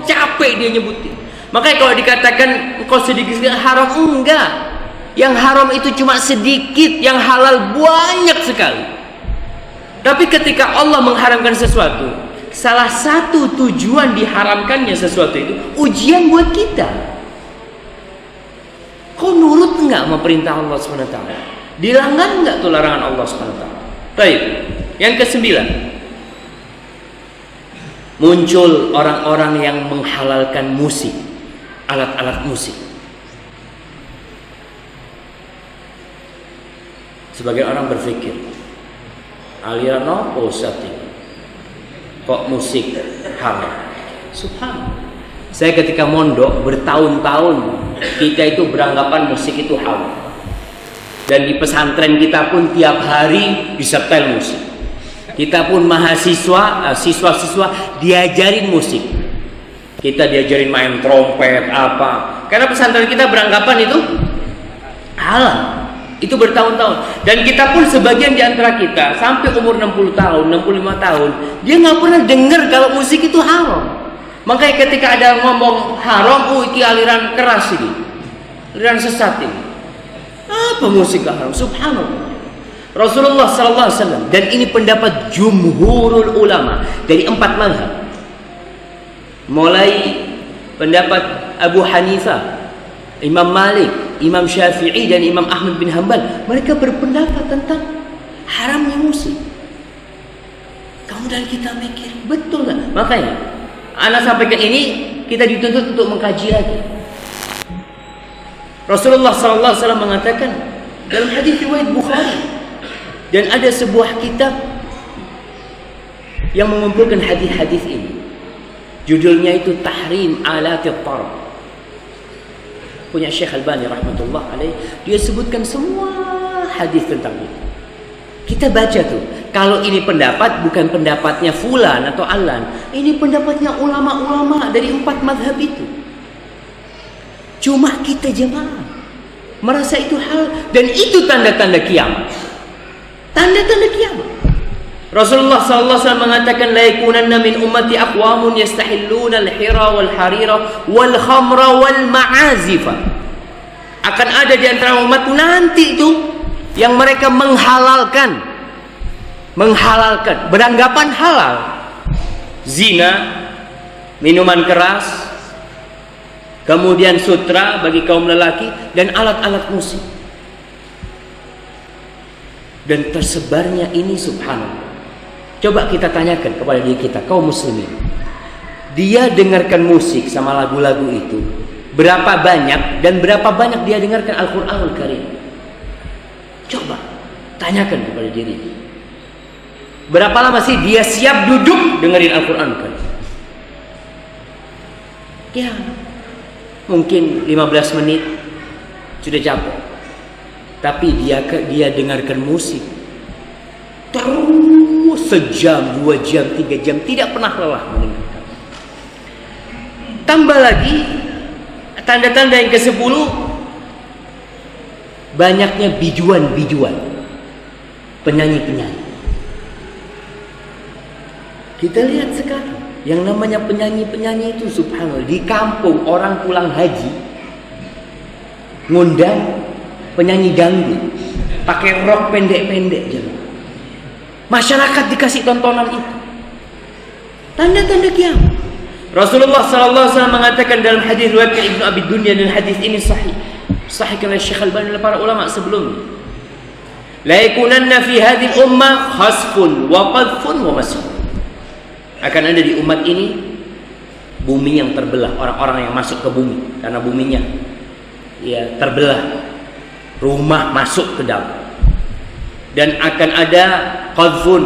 Capek dia nyebutin. Makanya kalau dikatakan engkau sedikit haram, enggak. Yang haram itu cuma sedikit, yang halal banyak sekali. Tapi ketika Allah mengharamkan sesuatu, salah satu tujuan diharamkannya sesuatu itu ujian buat kita. Kau nurut enggak sama perintah Allah SWT? Dilanggar enggak tuh larangan Allah SWT? Baik. Yang ke-9, muncul orang-orang yang menghalalkan musik, alat-alat musik. Sebagian orang berpikir, aliran apa Ustaz ini? Kok musik haram? Subhanallah. Saya ketika mondok bertahun-tahun, kita itu beranggapan musik itu haram. Dan di pesantren kita pun tiap hari disetel musik. Kita pun mahasiswa, siswa-siswa diajarin musik. Kita diajarin main trompet apa. Karena pesantren kita beranggapan itu halal. Itu bertahun-tahun. Dan kita pun sebagian di antara kita sampai umur 60 tahun, 65 tahun, dia nggak pernah dengar kalau musik itu haram. Makanya ketika ada ngomong haram, itu aliran keras ini, aliran sesat ini. Apa musik haram? Subhanallah. Rasulullah SAW, dan ini pendapat jumhurul ulama dari 4 mazhab. Mulai pendapat Abu Hanifah, Imam Malik, Imam Syafi'i dan Imam Ahmad bin Hanbal, mereka berpendapat tentang haramnya musik. Kemudian kita mikir, betul nggak? Makanya, anak sampaikan ini kita dituntut untuk mengkaji lagi. Rasulullah SAW mengatakan dalam hadis riwayat Bukhari, dan ada sebuah kitab yang mengumpulkan hadis-hadis ini. Judulnya itu Tahrim Alatit Tarab. Punya Syekh Albani rahmatullah alaih. Dia sebutkan semua hadis tentang itu. Kita baca tuh. Kalau ini pendapat bukan pendapatnya fulan atau alan. Ini pendapatnya ulama-ulama dari 4 mazhab itu. Cuma kita jemaah merasa itu hal, dan itu tanda-tanda kiamat. Tanda-tanda kiamat. Rasulullah SAW mengatakan, la yakunanna min ummati aqwamun yastahilluna al-hira wal harira wal khamra wal ma'azifa. Akan ada di antara umatku nanti itu yang mereka menghalalkan, beranggapan halal, zina, minuman keras, kemudian sutra bagi kaum lelaki, dan alat-alat musik. Dan tersebarnya ini subhanallah. Coba kita tanyakan kepada diri kita, kaum muslimin, dia dengarkan musik sama lagu-lagu itu berapa banyak, dan berapa banyak dia dengarkan Al-Quranul Karim? Coba tanyakan kepada diri. Berapa lama sih dia siap duduk dengerin Al-Quranul Karim? Ya, mungkin 15 menit sudah capek. Tapi dia dengarkan musik terus sejam, 2 jam, 3 jam, tidak pernah lelah mendengarkan. Tambah lagi tanda-tanda yang ke-10, banyaknya bijuan-bijuan, penyanyi-penyanyi. Kita lihat sekarang yang namanya penyanyi-penyanyi itu subhanallah, di kampung orang pulang haji ngundang penyanyi dangdut pakai rok pendek-pendek jalan. Masyarakat dikasih tontonan itu. Tanda-tanda kiamat. Rasulullah SAW mengatakan dalam hadis riwayat Ibnu Abi Dunya, dan hadis ini sahih. Sahihkan oleh Syekh Albani dan para ulama sebelumnya. La yakunanna fi hadhihi ummah khasfun wa qadhfun wa maskhun. Akan ada di umat ini bumi yang terbelah, orang-orang yang masuk ke bumi karena buminya ya terbelah. Rumah masuk ke dalam. Dan akan ada qadhfun,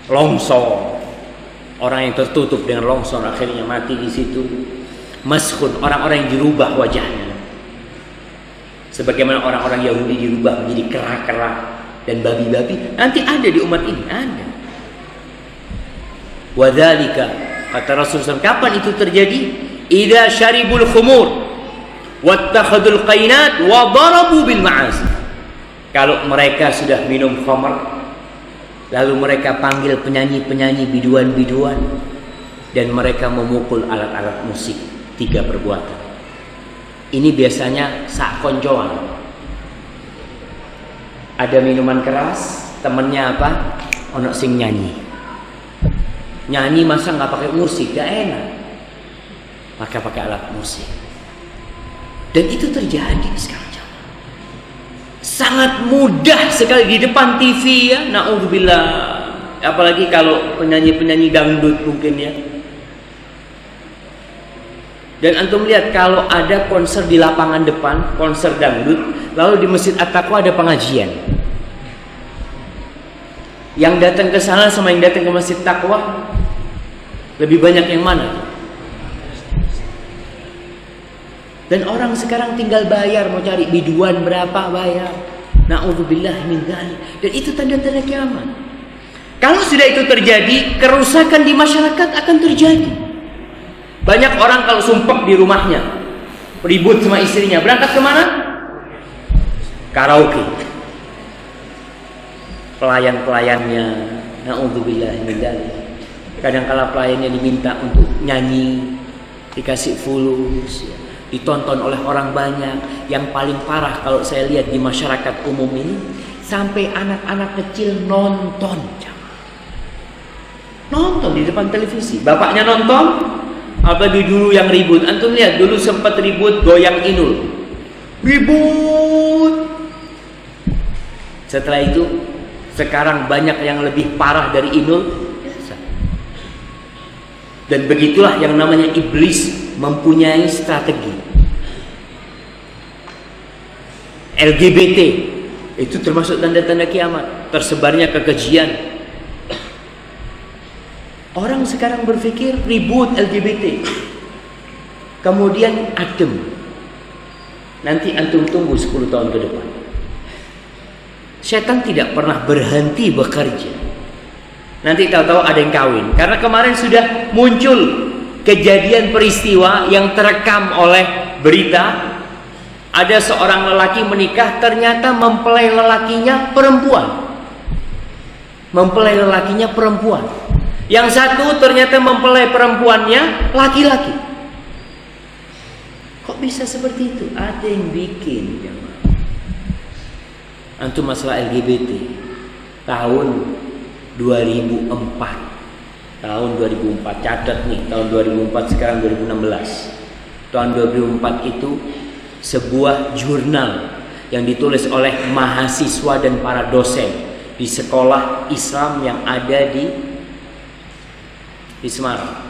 longsor, orang yang tertutup dengan longsor akhirnya mati di situ. Maskhun, orang-orang yang dirubah wajahnya, sebagaimana orang-orang Yahudi dirubah menjadi kera-kera dan babi-babi. Nanti ada di umat ini, ada. Wadzalika Kata Rasulullah, kapan itu terjadi? Idza syaribul khumur wattakhadul qainat wa darabu bil ma'asi. Kalau mereka sudah minum khamr, lalu mereka panggil penyanyi-penyanyi, biduan-biduan, dan mereka memukul alat-alat musik. 3 perbuatan. Ini biasanya sak koncoan. Ada minuman keras, temennya apa? Ono sing nyanyi. Nyanyi masa nggak pakai musik, gak enak. Maka pakai alat musik. Dan itu terjadi sekarang. Sangat mudah sekali di depan TV ya. Na'udzubillah. Apalagi kalau penyanyi-penyanyi dangdut mungkin ya. Dan antum lihat kalau ada konser di lapangan depan, konser dangdut, lalu di Masjid At-Taqwa ada pengajian. Yang datang ke sana sama yang datang ke Masjid Taqwa lebih banyak yang mana? Dan orang sekarang tinggal bayar, mau cari biduan berapa bayar. Na'udzubillah min dzalik. Dan itu tanda-tanda kiamat. Kalau sudah itu terjadi, kerusakan di masyarakat akan terjadi. Banyak orang kalau sumpek di rumahnya, ribut sama istrinya, berangkat kemana? Karaoke. Pelayan-pelayannya, na'udzubillah min dzalik. Kadang-kala pelayannya diminta untuk nyanyi, dikasih fulus, ditonton oleh orang banyak. Yang paling parah kalau saya lihat di masyarakat umum ini, sampai anak-anak kecil nonton di depan televisi. Bapaknya nonton, apalagi dulu yang ribut. Antum lihat dulu sempat ribut goyang inul, ribut. Setelah itu sekarang banyak yang lebih parah dari inul. Dan begitulah yang namanya iblis mempunyai strategi. LGBT itu termasuk tanda-tanda kiamat, tersebarnya kekejian. Orang sekarang berpikir ribut LGBT, kemudian adem. Nanti antum tunggu 10 tahun ke depan. Setan tidak pernah berhenti bekerja. Nanti tahu-tahu ada yang kawin. Karena kemarin sudah muncul kejadian peristiwa yang terekam oleh berita. Ada seorang lelaki menikah, ternyata mempelai lelakinya perempuan. Mempelai lelakinya perempuan. Yang satu ternyata mempelai perempuannya laki-laki. Kok bisa seperti itu? Ada yang bikin. Antum masalah LGBT tahun 2004. Tahun 2004, catat nih, tahun 2004 sekarang 2016. Tahun 2004 itu sebuah jurnal yang ditulis oleh mahasiswa dan para dosen di sekolah Islam yang ada di Semarang.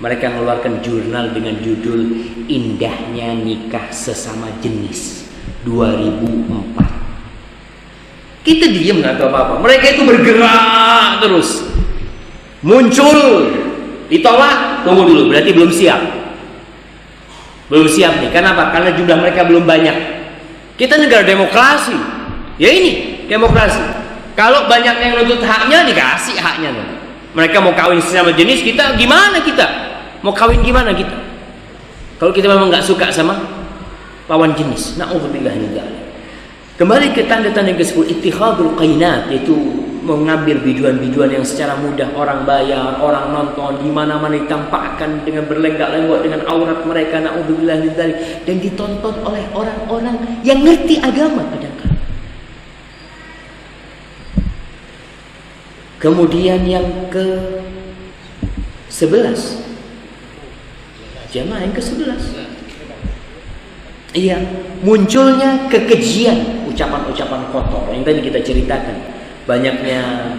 Mereka mengeluarkan jurnal dengan judul Indahnya Nikah Sesama Jenis 2004. Kita diam nggak tahu apa-apa. Mereka itu bergerak terus. Muncul, ditolak, tunggu dulu, berarti belum siap. Belum siap nih. Kenapa? Karena jumlah mereka belum banyak. Kita negara demokrasi. Ya ini, demokrasi. Kalau banyak yang nuntut haknya, dikasih haknya dong. Mereka mau kawin sesama jenis, kita gimana kita? Mau kawin gimana kita? Kalau kita memang nggak suka sama lawan jenis. Na'udzubillah min dzalik. Kembali ke tanda-tanda yang ke-10, ittikhadul qainat, yaitu mengambil biduan-biduan yang secara mudah orang bayar, orang nonton, di mana-mana ditampakkan dengan berlenggak-lenggok dengan aurat mereka, na'udzubillah min dzalik, dan ditonton oleh orang-orang yang ngerti agama kadang-kadang. Kemudian yang ke-11, jamaah yang ke-11, iya, munculnya kekejian, ucapan-ucapan kotor yang tadi kita ceritakan. Banyaknya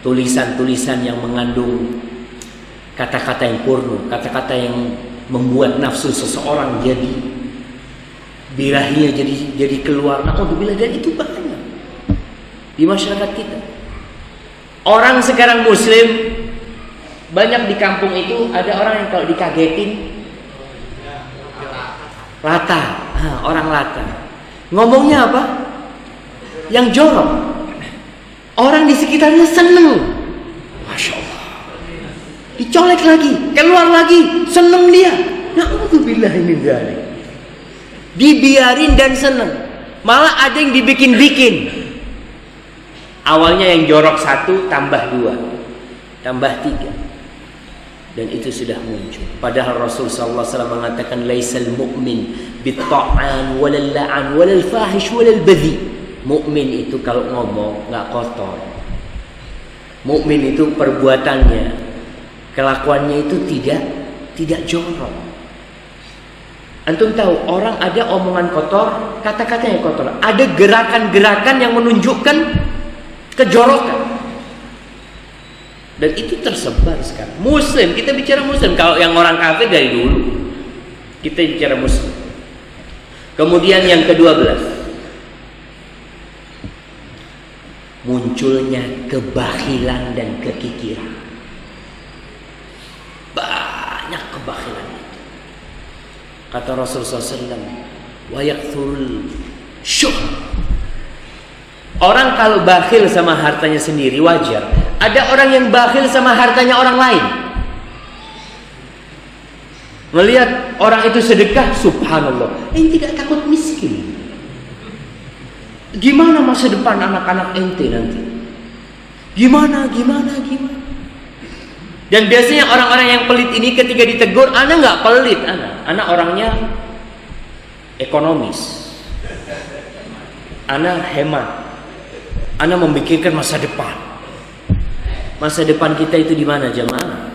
tulisan-tulisan yang mengandung kata-kata yang porno, kata-kata yang membuat nafsu seseorang jadi birahinya jadi keluar. Na'udzubillah, dan itu banyak di masyarakat kita. Orang sekarang muslim banyak di kampung itu, ada orang yang kalau dikagetin lata, orang lata. Ngomongnya apa? Yang jorok. Orang di sekitarnya seneng. Masya Allah. dicolek lagi, keluar lagi, seneng dia. Na'udzubillah min dzalik. Dibiarin dan seneng. Malah ada yang dibikin-bikin. Awalnya yang jorok 1 tambah 2, tambah 3. Dan itu sudah muncul. Padahal Rasul sallallahu alaihi wasallam mengatakan laisal mu'min bitta'an walal la'an walal fahish walal badhi. Mukmin itu kalau ngomong enggak kotor. Mukmin itu perbuatannya, kelakuannya itu tidak jorok. Antum tahu orang ada omongan kotor, kata-katanya kotor. Ada gerakan-gerakan yang menunjukkan kejorokan. Dan itu tersebar sekarang. Muslim, kita bicara Muslim. Kalau yang orang kafir dari dulu, kita bicara Muslim. Kemudian yang ke-12, munculnya kebakhilan dan kekikiran. Banyak kebakhilan itu. Kata Rasulullah SAW, wa yakthurul syuh. Orang kalau bakhil sama hartanya sendiri wajar. Ada orang yang bakhil sama hartanya orang lain. Melihat orang itu sedekah, subhanallah, tidak takut miskin. Gimana masa depan anak-anak ente nanti? Gimana? Dan biasanya orang-orang yang pelit ini ketika ditegur, ana nggak pelit, ana orangnya ekonomis, ana hemat, ana memikirkan masa depan. Masa depan kita itu di mana jemaah?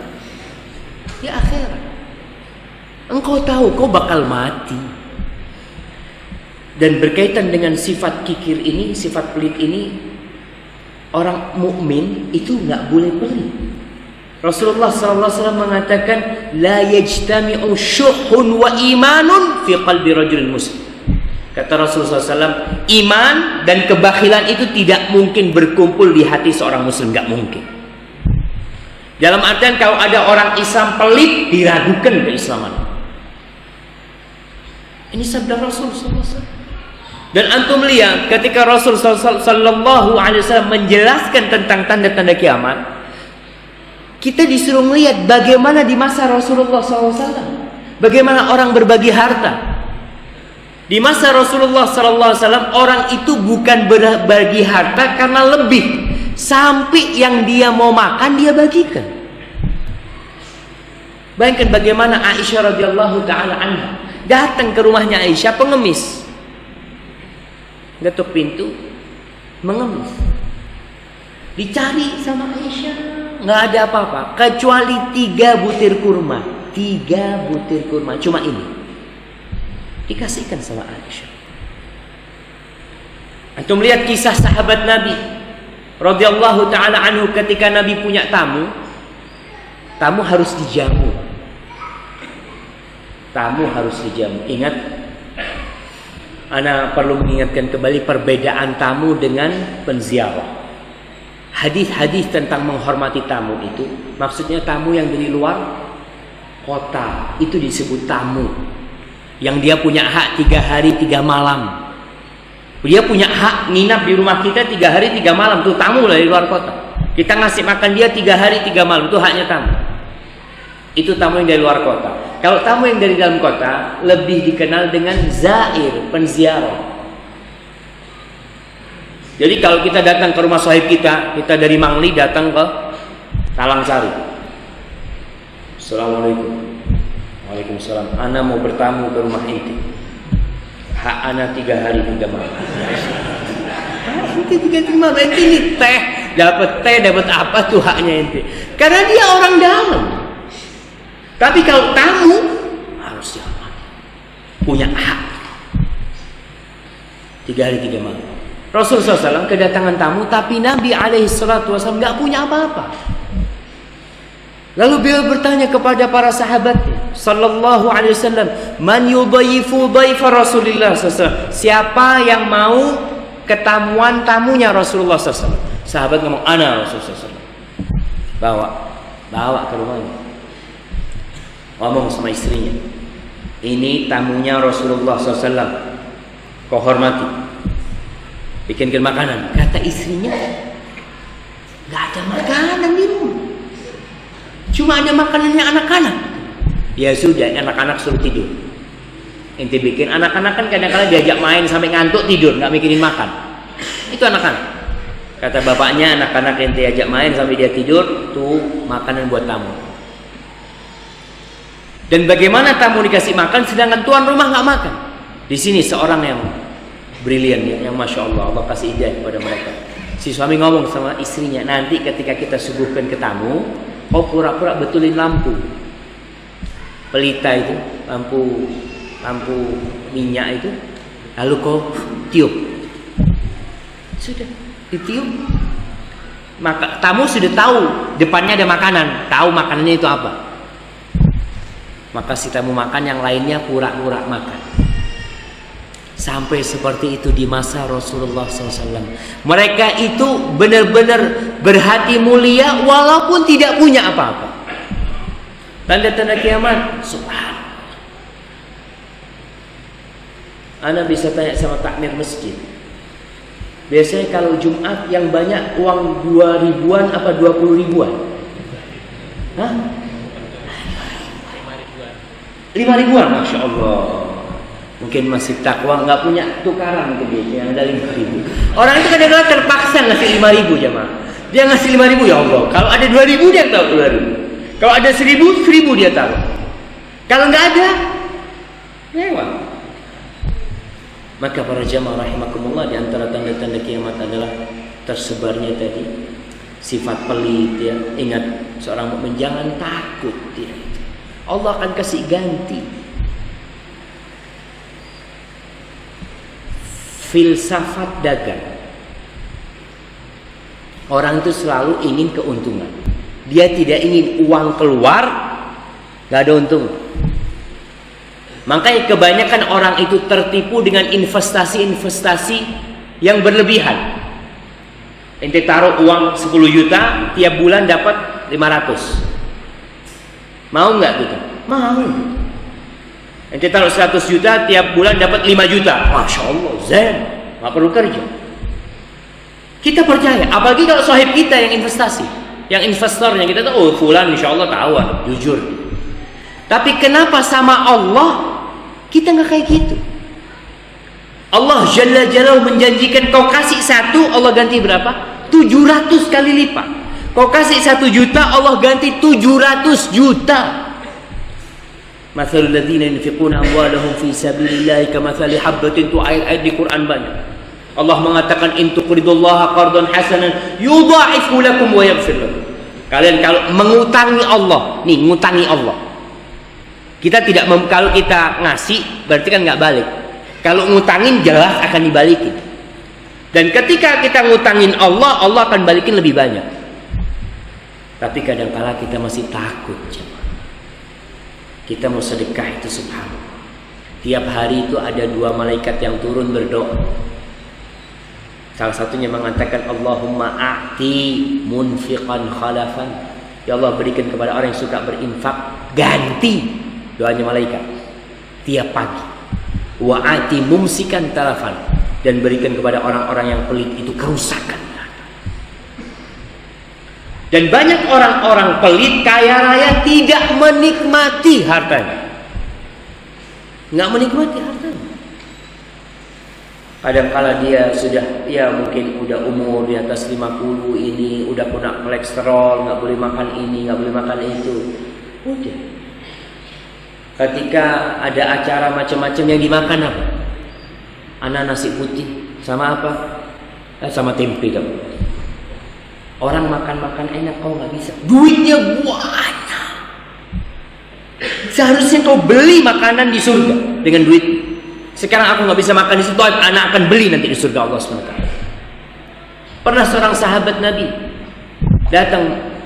Di akhirat. Engkau tahu kau bakal mati. Dan berkaitan dengan sifat kikir ini, sifat pelit ini, orang mukmin itu nggak boleh pelit. Rasulullah SAW mengatakan, la yajtami'u syuhun wa imanun fi qalbi rajulin muslim. Kata Rasulullah SAW, iman dan kebakhilan itu tidak mungkin berkumpul di hati seorang muslim, nggak mungkin. Dalam artian kalau ada orang Islam pelit, diragukan keislaman. Ini sabda Rasulullah SAW. Dan antum lihat ketika Rasul sallallahu alaihi wasallam menjelaskan tentang tanda-tanda kiamat, kita disuruh melihat bagaimana di masa Rasulullah SAW, bagaimana orang berbagi harta. Di masa Rasulullah SAW orang itu bukan berbagi harta karena lebih, sampai yang dia mau makan dia bagikan. Bayangkan bagaimana Aisyah radhiyallahu taala anha datang ke rumahnya Aisyah pengemis. Ketuk pintu, mengemis. Dicari sama Aisyah, nggak ada apa-apa kecuali 3 butir kurma. 3 butir kurma, cuma ini. Dikasihkan sama Aisyah. Antum lihat kisah sahabat Nabi radhiyallahu taala anhu ketika Nabi punya tamu harus dijamu. Tamu harus dijamu. Ingat, ana perlu mengingatkan kembali perbedaan tamu dengan penziarah. Hadis-hadis tentang menghormati tamu itu, maksudnya tamu yang dari luar kota, itu disebut tamu. Yang dia punya hak 3 hari 3 malam. Dia punya hak nginap di rumah kita 3 hari 3 malam, itu tamu dari luar kota. Kita ngasih makan dia 3 hari 3 malam, itu haknya tamu. Itu tamu yang dari luar kota. Kalau tamu yang dari dalam kota lebih dikenal dengan zair, penziarah. Jadi kalau kita datang ke rumah sahib kita dari Mangli datang ke Talangsari. Assalamualaikum. Waalaikumsalam. Ana mau bertamu ke rumah inti. Hak ana 3 hari 3 malam. Inti 3 malam. Inti ini teh, dapat apa tuh haknya inti? Karena dia orang dalam. Tapi kalau tamu harus dihormati, punya hak. 3 hari 3 malam. Rasulullah SAW kedatangan tamu, tapi Nabi SAW nggak punya apa-apa. Lalu beliau bertanya kepada para sahabat sallallahu alaihi wasallam, man yudayyifu dhaifa Rasulillah SAW. Siapa yang mau ketamuan tamunya Rasulullah SAW? Sahabat ngomong, ana Rasulullah SAW. Bawa ke rumahnya. Ngomong sama istrinya, ini tamunya Rasulullah SAW, kau hormati, bikinkan makanan. Kata istrinya, nggak ada makanan di rumah. Cuma ada makanannya anak-anak. Ya sudah, anak-anak suruh tidur. Ente bikin anak-anak kan kadang-kadang diajak main sampai ngantuk tidur, nggak mikirin makan. Itu anak-anak. Kata bapaknya, anak-anak ente ajak main sampai dia tidur, tuh makanan buat tamu. Dan bagaimana tamu dikasih makan sedangkan tuan rumah nggak makan? Di sini seorang yang brilian ya, yang masya Allah, Allah kasih ide kepada mereka. Si suami ngomong sama istrinya, nanti ketika kita suguhkan ke tamu, kau pura-pura betulin lampu pelita itu, lampu minyak itu, lalu kau tiup. Sudah ditiup, maka tamu sudah tahu depannya ada makanan, tahu makanannya itu apa. Maka si tamu makan, yang lainnya pura-pura makan. Sampai seperti itu di masa Rasulullah SAW. Mereka itu benar-benar berhati mulia walaupun tidak punya apa-apa. Tanda-tanda kiamat, subhanallah. Ana bisa tanya sama takmir masjid. Biasanya kalau Jumat yang banyak uang 2 ribuan apa 20 ribuan? Hah? 5 ribuan, Masya Allah. Mungkin masih takwa, nggak punya tukaran mungkin dia yang ada 5 ribu. Orang itu kadang-kadang terpaksa ngasih 5 ribu jemaah. Dia ngasih 5 ribu, ya Allah. Kalau ada 2 ribu dia taruh 2 ribu. Kalau ada 1.000 dia taruh. Kalau nggak ada, lewat. Maka para jamaah rahimakumullah, di antara tanda-tanda kiamat adalah tersebarnya tadi sifat pelit ya. Ingat, seorang mukmin jangan takut dia. Allah akan kasih ganti. Filsafat dagang. Orang itu selalu ingin keuntungan. Dia tidak ingin uang keluar, gak ada untung. Makanya kebanyakan orang itu tertipu dengan investasi-investasi yang berlebihan. Ente taruh uang 10 juta, tiap bulan dapat 500. Mau nggak gitu? Mau. Ente taruh 100 juta, tiap bulan dapat 5 juta. Masya Allah, zen, nggak perlu kerja. Kita percaya, apalagi kalau sahib kita yang investasi, yang investornya kita tahu, oh fulan insya Allah tahu, jujur. Tapi kenapa sama Allah kita nggak kayak gitu? Allah Jalla Jalaluhu menjanjikan kau kasih 1, Allah ganti berapa? 700 kali lipat. Kau kasih 1 juta, Allah ganti 700 juta. Mathalul ladzina yunfiquna amwalahum fi sabilillah kamathali habbatin, itu ayat-ayat di Quran banyak. Allah mengatakan in tuqridullaha qardan hasanan yudha'ifu lakum wa yaghfir lakum. Kalian kalau mengutangi Allah, nih ngutangi Allah. Kita tidak kalau kita ngasih berarti kan nggak balik. Kalau ngutangin jelas akan dibalikin. Dan ketika kita ngutangin Allah, Allah akan balikin lebih banyak. Tapi kadang-kala kita masih takut. Kita mau sedekah itu subhanallah. Tiap hari itu ada 2 malaikat yang turun berdoa. Salah satunya mengatakan Allahumma a'ti munfiqan khalafan. Ya Allah, berikan kepada orang yang suka berinfak ganti. Doanya malaikat tiap pagi. Wa a'ti mumsikan talafan, dan berikan kepada orang-orang yang pelit itu kerusakan. Dan banyak orang-orang pelit kaya raya tidak menikmati hartanya. Nggak menikmati hartanya. Kadang-kala dia sudah, ya mungkin udah umur di atas 50 ini, udah kena kolesterol, nggak boleh makan ini, nggak boleh makan itu. Udah. Ketika ada acara macam-macam yang dimakan apa? Anak nasi putih sama apa? Sama tempe kamu. Orang makan-makan enak, kau nggak bisa. Duitnya banyak. Seharusnya kau beli makanan di surga dengan duit. Sekarang aku nggak bisa makan di situ, anak akan beli nanti di surga Allah SWT. Pernah seorang sahabat Nabi datang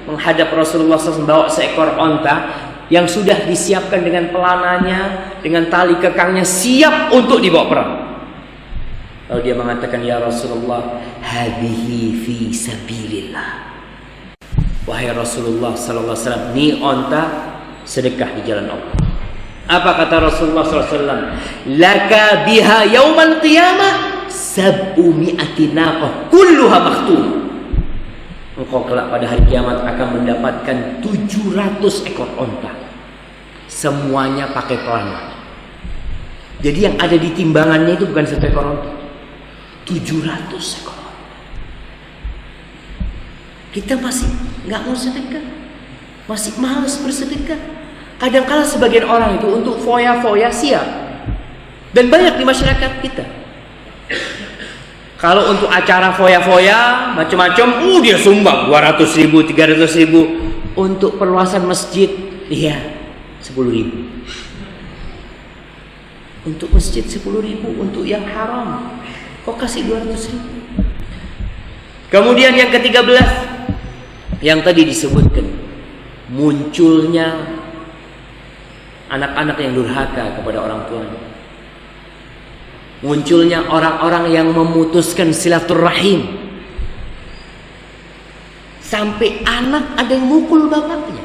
menghadap Rasulullah SAW bawa seekor onta yang sudah disiapkan dengan pelananya, dengan tali kekangnya, siap untuk dibawa perang. Lalu dia mengatakan, ya Rasulullah, hadhihi fi sabilillah. Wahai Rasulullah SAW, ini onta sedekah di jalan Allah. Apa kata Rasulullah SAW? Laka biha yaumal qiyamah 700 naqah kulluha makhtum. engkau kelak pada hari kiamat akan mendapatkan 700 ekor onta. Semuanya pakai pelana. Jadi yang ada di timbangannya itu bukan 1 ekor onta, 700 ekor onta. Kita masih nggak mau sedekah, masih malas bersedekah. Kadang-kala sebagian orang itu untuk foya-foya siap, dan banyak di masyarakat kita. Kalau untuk acara foya-foya macam-macam, dia sumbang 200.000, 300.000. Untuk perluasan masjid, iya 10.000. Untuk masjid 10.000, untuk yang haram kok kasih 200.000. Kemudian yang ke-13 yang tadi disebutkan, munculnya anak-anak yang durhaka kepada orang tuanya. Munculnya orang-orang yang memutuskan silaturahim. Sampai anak ada yang mukul bapaknya.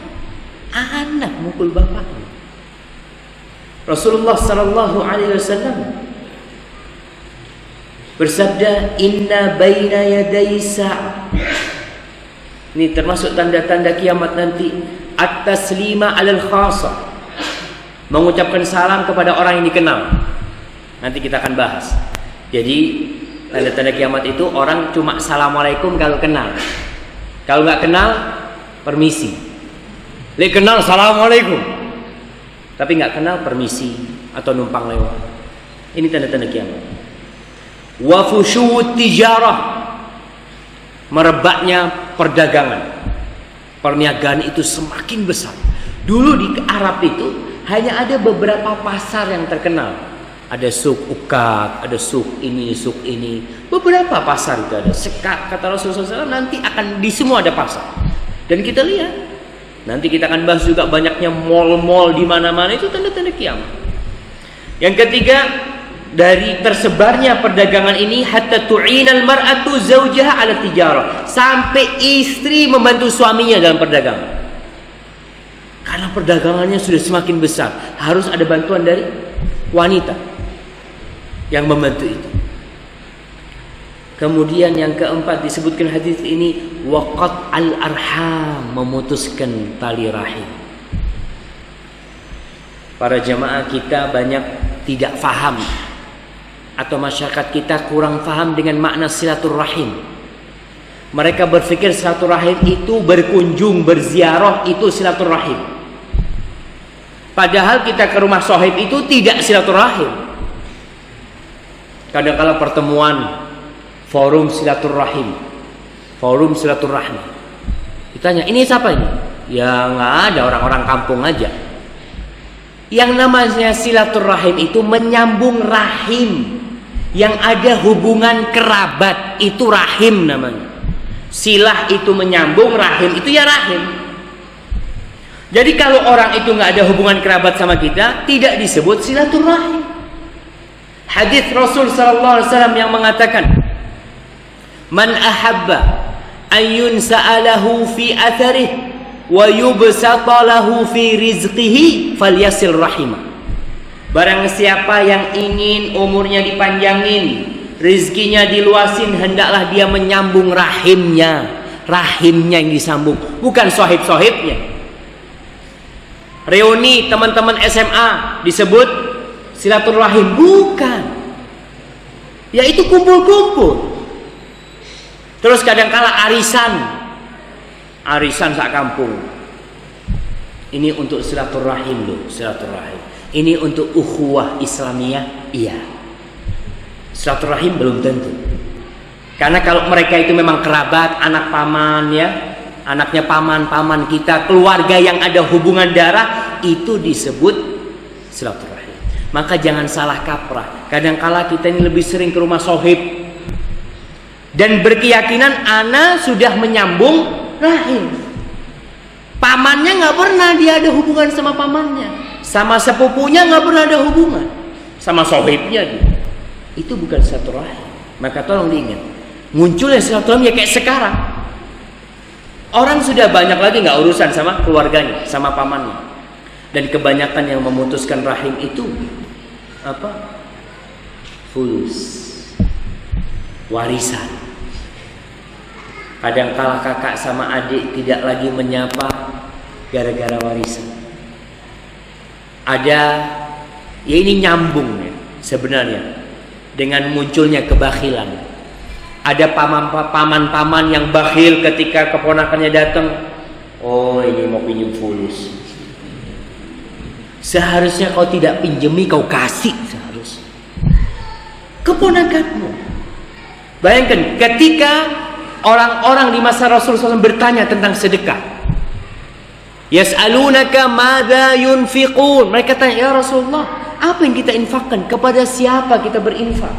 Anak mukul bapaknya. Rasulullah sallallahu alaihi wasallam bersabda, "Inna baina yaday sa'ah." Ini termasuk tanda-tanda kiamat nanti, at-taslima 'alal khassa. Mengucapkan salam kepada orang yang dikenal. Nanti kita akan bahas. Jadi tanda-tanda kiamat itu orang cuma assalamualaikum kalau kenal. Kalau nggak kenal, permisi. Lek kenal assalamualaikum, tapi nggak kenal permisi atau numpang lewat. Ini tanda-tanda kiamat. Wa fusyuwut tijarah, merebaknya perdagangan. Perniagaan itu semakin besar. Dulu di Arab itu hanya ada beberapa pasar yang terkenal. Ada suk ukak, ada suk ini, suk ini. Beberapa pasar itu ada. Kata Rasulullah SAW, nanti akan di semua ada pasar. Dan kita lihat, nanti kita akan bahas juga banyaknya mall-mall di mana-mana, itu tanda-tanda kiamat. Yang ketiga, dari tersebarnya perdagangan ini, hatta tu'inal mar'atu zawjaha 'ala tijarah, sampai istri membantu suaminya dalam perdagangan. Karena perdagangannya sudah semakin besar, harus ada bantuan dari wanita yang membantu itu. Kemudian yang keempat disebutkan hadis ini, waqat al-arham, memutuskan tali rahim. Para jamaah kita banyak tidak faham, atau masyarakat kita kurang faham dengan makna silaturahim. Mereka berpikir silaturahim itu berkunjung, berziarah, itu silaturahim. Padahal kita ke rumah sohib itu tidak silaturahim. Kadang-kala pertemuan, forum silaturahim, forum silaturahmi. Ditanya, ini siapa ini? Ya nggak ada, orang-orang kampung aja. Yang namanya silaturahim itu menyambung rahim. Yang ada hubungan kerabat, itu rahim namanya. Silah itu menyambung, rahim itu ya rahim. Jadi kalau orang itu nggak ada hubungan kerabat sama kita, tidak disebut silaturahim. Hadis Rasul sallallahu alaihi wasallam yang mengatakan, "Man ahabba an yunsa'alahu fi atharih wa yubsata lahu fi rizqihi falyasil rahimah." Barang siapa yang ingin umurnya dipanjangin, rizkinya diluasin, hendaklah dia menyambung rahimnya. Rahimnya yang disambung, bukan sohib-sohibnya. Reuni teman-teman SMA disebut silaturahim, bukan. Yaitu kumpul-kumpul. Terus kadang-kala arisan sak kampung. Ini untuk silaturahim loh, silaturahim. Ini untuk ukhuwah Islamiyah, iya. Silaturahim belum tentu. Karena kalau mereka itu memang kerabat, anak paman ya, anaknya paman kita, keluarga yang ada hubungan darah, itu disebut silaturahim. Maka jangan salah kaprah. Kadang-kala kita ini lebih sering ke rumah sohib dan berkeyakinan ana sudah menyambung rahim. Pamannya nggak pernah dia ada hubungan sama pamannya, sama sepupunya nggak pernah ada hubungan, sama sohibnya dia. Itu bukan silaturahim. Maka tolong diingat, munculnya silaturahim ya kayak sekarang. Orang sudah banyak lagi nggak urusan sama keluarganya, sama pamannya, dan kebanyakan yang memutuskan rahim itu apa? Fulus, warisan. Kadangkala kakak sama adik tidak lagi menyapa gara-gara warisan. Ada, ya ini nyambung ya sebenarnya dengan munculnya kebakhilan. Ada paman-paman yang bakhil ketika keponakannya datang. Oh, ini mau pinjam fulus. Seharusnya kau tidak pinjami, kau kasih seharusnya. Keponakanmu. Bayangkan ketika orang-orang di masa Rasulullah SAW bertanya tentang sedekah. Yas'alunaka madza yunfiqun. Mereka tanya, ya Rasulullah, apa yang kita infakkan? Kepada siapa kita berinfak?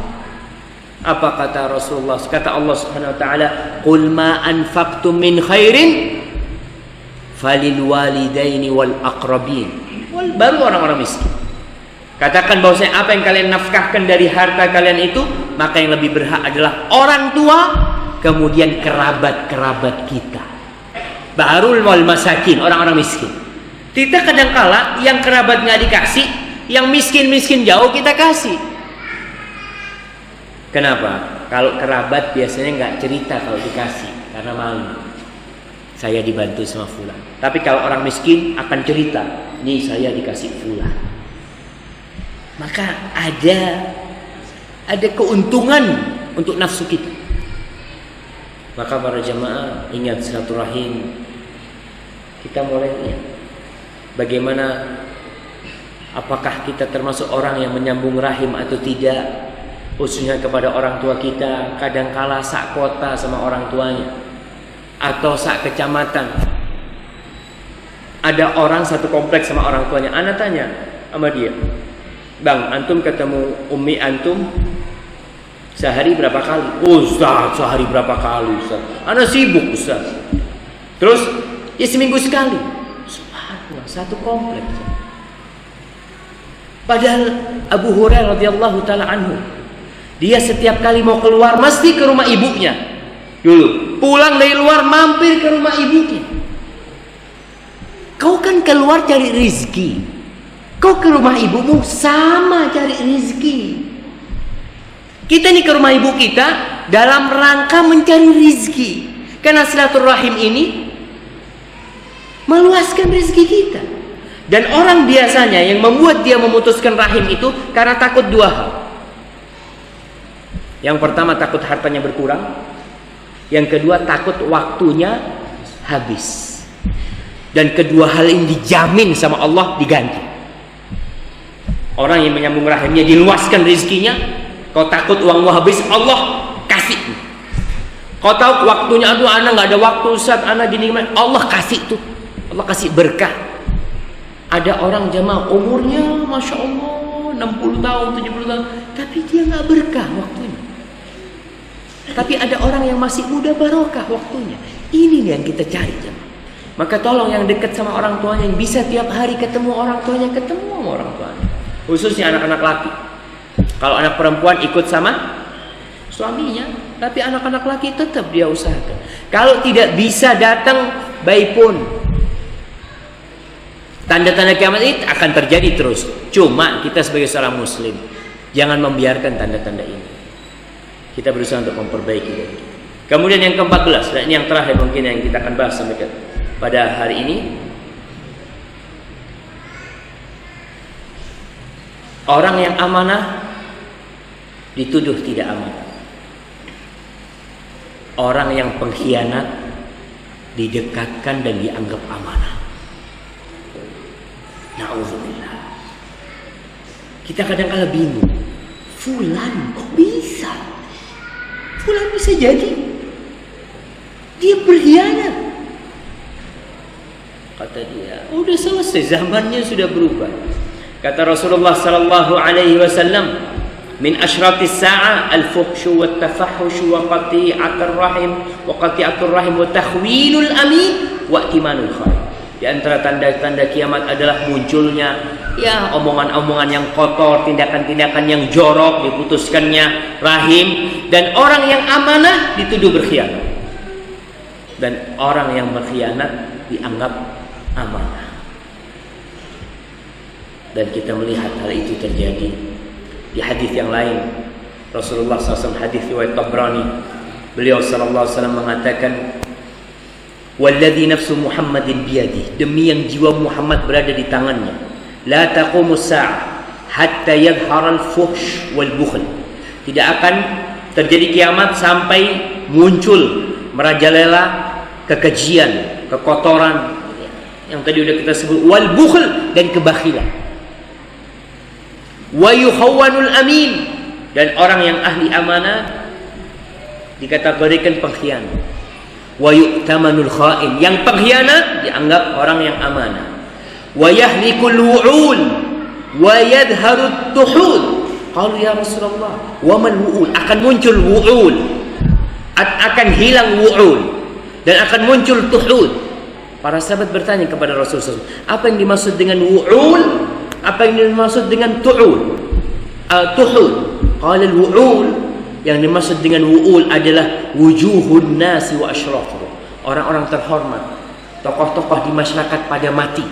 Apa kata Rasulullah? Kata Allah Subhanahu wa taala, "Qul ma anfaqtum min khairin falil walidaini wal aqrabin." Baru orang-orang miskin. Katakan bahwasanya apa yang kalian nafkahkan dari harta kalian itu, maka yang lebih berhak adalah orang tua, kemudian kerabat-kerabat kita. Baru wal masakin, orang-orang miskin. Kita kadangkala yang kerabat nggak dikasih, yang miskin-miskin jauh kita kasih. Kenapa? Kalau kerabat biasanya nggak cerita kalau dikasih, karena malu. Saya dibantu sama fulan. Tapi kalau orang miskin akan cerita, nih saya dikasih fulan. Maka ada keuntungan untuk nafsu kita. Maka para jamaah ingat silaturahim. Kita mulai lihat bagaimana, apakah kita termasuk orang yang menyambung rahim atau tidak, khususnya kepada orang tua kita. Kadangkala sak kota sama orang tuanya atau sak kecamatan. Ada orang satu kompleks sama orang tuanya. Ana tanya sama dia, "Bang, antum ketemu umi antum sehari berapa kali?" "Ustaz, sehari berapa kali, Ustaz? Ana sibuk, Ustaz." "Terus?" "Ya seminggu sekali." Subhanallah, satu kompleks. Padahal Abu Hurairah radhiyallahu taala anhu, dia setiap kali mau keluar mesti ke rumah ibunya dulu. Pulang dari luar mampir ke rumah ibunya. Kau kan keluar cari rizki, kau ke rumah ibumu sama cari rizki. Kita nih ke rumah ibu kita dalam rangka mencari rizki. Karena silaturahim ini meluaskan rizki kita. Dan orang biasanya yang membuat dia memutuskan rahim itu karena takut dua hal. Yang pertama takut hartanya berkurang. Yang kedua takut waktunya habis. Dan kedua hal ini dijamin sama Allah diganti. Orang yang menyambung rahimnya diluaskan rezekinya. Kau takut uangmu habis, Allah kasih. Kau tahu waktunya, aduh anak nggak ada waktu Ustaz, anak gini, Allah kasih tuh. Allah kasih berkah. Ada orang jamaah umurnya Masya Allah 60 tahun, 70 tahun, tapi dia nggak berkah waktunya. Tapi ada orang yang masih muda barokah waktunya. Ini nih yang kita cari jamaah. Maka tolong yang dekat sama orang tuanya, yang bisa tiap hari ketemu orang tuanya, ketemu sama orang tuanya. Khususnya anak-anak laki. Kalau anak perempuan ikut sama suaminya, tapi anak-anak laki tetap dia usahakan. Kalau tidak bisa datang, baik pun. Tanda-tanda kiamat ini akan terjadi terus. Cuma kita sebagai seorang muslim jangan membiarkan tanda-tanda ini. Kita berusaha untuk memperbaiki diri. Kemudian yang ke-14, dan ini yang terakhir mungkin yang kita akan bahas sampai pada hari ini. Orang yang amanah dituduh tidak amanah. Orang yang pengkhianat didekatkan dan dianggap amanah. Na'udzubillah. Kita kadang-kadang bingung. Fulan kok bisa? Fulan bisa jadi dia berkhianat. Kata dia, udah selesai, zamannya sudah berubah. Kata Rasulullah sallallahu alaihi wasallam, min asyratis sa'ah al-fuhshu wat tafahhushu wa qati'atur rahim wa takhwilul amin wa timanul khair. Di antara tanda-tanda kiamat adalah munculnya ya omongan-omongan yang kotor, tindakan-tindakan yang jorok, diputuskannya rahim, dan orang yang amanah dituduh berkhianat. Dan orang yang berkhianat dianggap amanah. Dan kita melihat hal itu terjadi di hadis yang lain. Rasulullah SAW, hadis riwayat Tabrani, Beliau sallallahu alaihi wasallam mengatakan, "Walladzi nafsu Muhammadin biyadihi," demi yang jiwa Muhammad berada di tangannya, "la taqumus sa'ah hatta yadhhara al-fuhsh wal bukhl." Tidak akan terjadi kiamat sampai muncul merajalela kekejian, kekotoran yang tadi sudah kita sebut, wal bukhl, dan kebakhilan. Wa yukhawwanul amin, dan orang yang ahli amanah dikategorikan pengkhianat. Wa yu'tamanul kha'in, yang pengkhianat dianggap orang yang amanah. Wa yahlikul wu'ul wa yadharut tuhud. Qalu ya Rasulullah, wa mal wu'ul? Akan muncul wu'ul, akan hilang wu'ul, dan akan muncul tuhud. Para sahabat bertanya kepada Rasulullah, apa yang dimaksud dengan wu'ul? Apa yang dimaksud dengan tuhud? Qala al-wu'ul, yang dimaksud dengan wu'ul adalah wujuhun nasi wa asyrafun, orang-orang terhormat, tokoh-tokoh di masyarakat pada mati,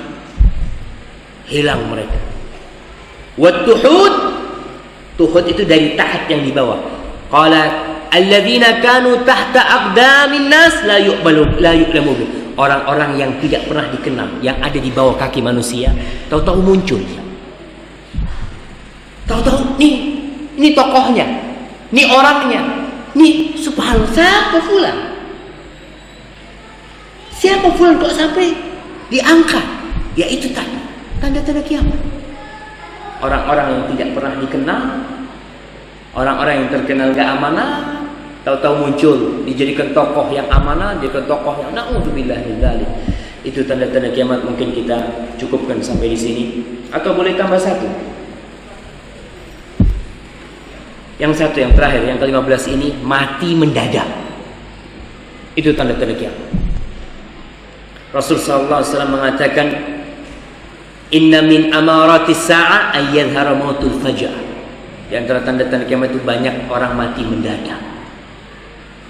hilang mereka. Wa tuhud itu dari tahat, yang di bawah. Qala alladzina kanu tahta aqdamin nas la yu'lamu bih, orang-orang yang tidak pernah dikenal, yang ada di bawah kaki manusia, tahu-tahu muncul. Tahu-tahu ini tokohnya, ini orangnya, ini subhanallah, siapa fulan? Siapa fulan kok sampai diangkat? Ya itu tadi tanda-tanda kiamat. Orang-orang yang tidak pernah dikenal, orang-orang yang terkenal gak amanah, tahu-tahu muncul, dijadikan tokoh yang amanah, dijadikan tokoh yang na'udzubillah min dzalik. Itu tanda-tanda kiamat. Mungkin kita cukupkan sampai di sini, atau boleh tambah satu. Yang satu, yang terakhir, yang ke-15 ini, mati mendadak. Itu tanda-tanda kiamat. Rasul sallallahu alaihi wasallam mengatakan, inna min amaratis sa'a ay yadhhara mautul fajr. Di antara tanda-tanda kiamat itu banyak orang mati mendadak.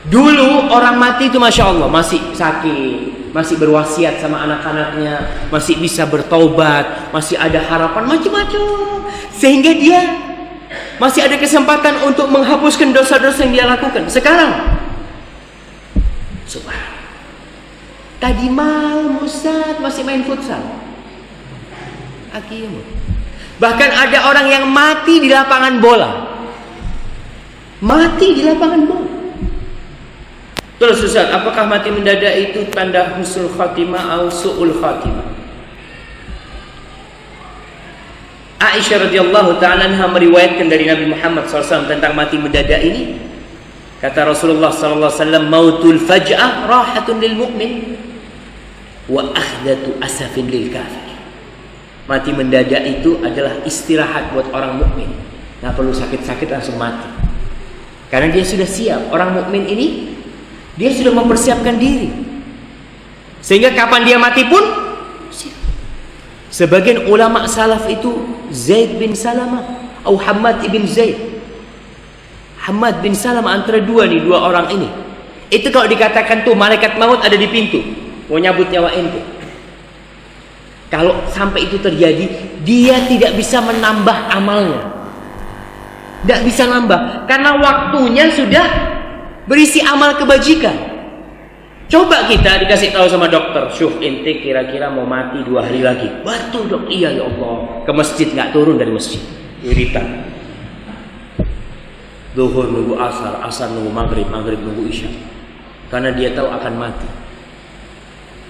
Dulu orang mati itu Masya Allah masih sakit, masih berwasiat sama anak-anaknya, masih bisa bertaubat, masih ada harapan macam-macam, sehingga dia masih ada kesempatan untuk menghapuskan dosa-dosa yang dia lakukan. Sekarang subhanallah, tadi malam Ustaz masih main futsal, akhirnya bahkan ada orang yang mati di lapangan bola, mati di lapangan bola. Terus Ustaz, apakah mati mendadak itu tanda husnul khatimah atau su'ul khatimah? Aisyah radhiyallahu ta'ala anha meriwayatkan dari Nabi Muhammad SAW tentang mati mendadak ini. Kata Rasulullah SAW, mautul faj'ah rahatun lil mu'min wa akhdatu asafin lil kafir. Mati mendadak itu adalah istirahat buat orang mukmin. Nggak perlu sakit-sakit langsung mati, karena dia sudah siap. Orang mukmin ini dia sudah mempersiapkan diri, sehingga kapan dia mati pun siap. Sebagian ulama salaf itu Zaid bin Salamah atau Hamad ibn Zaid, Hamad bin Salamah, antara dua orang ini. Itu kalau dikatakan tuh malaikat maut ada di pintu mau nyabut nyawa ente, kalau sampai itu terjadi, dia tidak bisa menambah amalnya, tidak bisa nambah, karena waktunya sudah berisi amal kebajikan. Coba kita dikasih tahu sama dokter, syuf ente kira-kira mau mati 2 hari lagi. Betul dok, iya ya Allah. Ke masjid nggak turun dari masjid, iritan. Zuhur nunggu asar, asar nunggu maghrib, maghrib nunggu isya, karena dia tahu akan mati.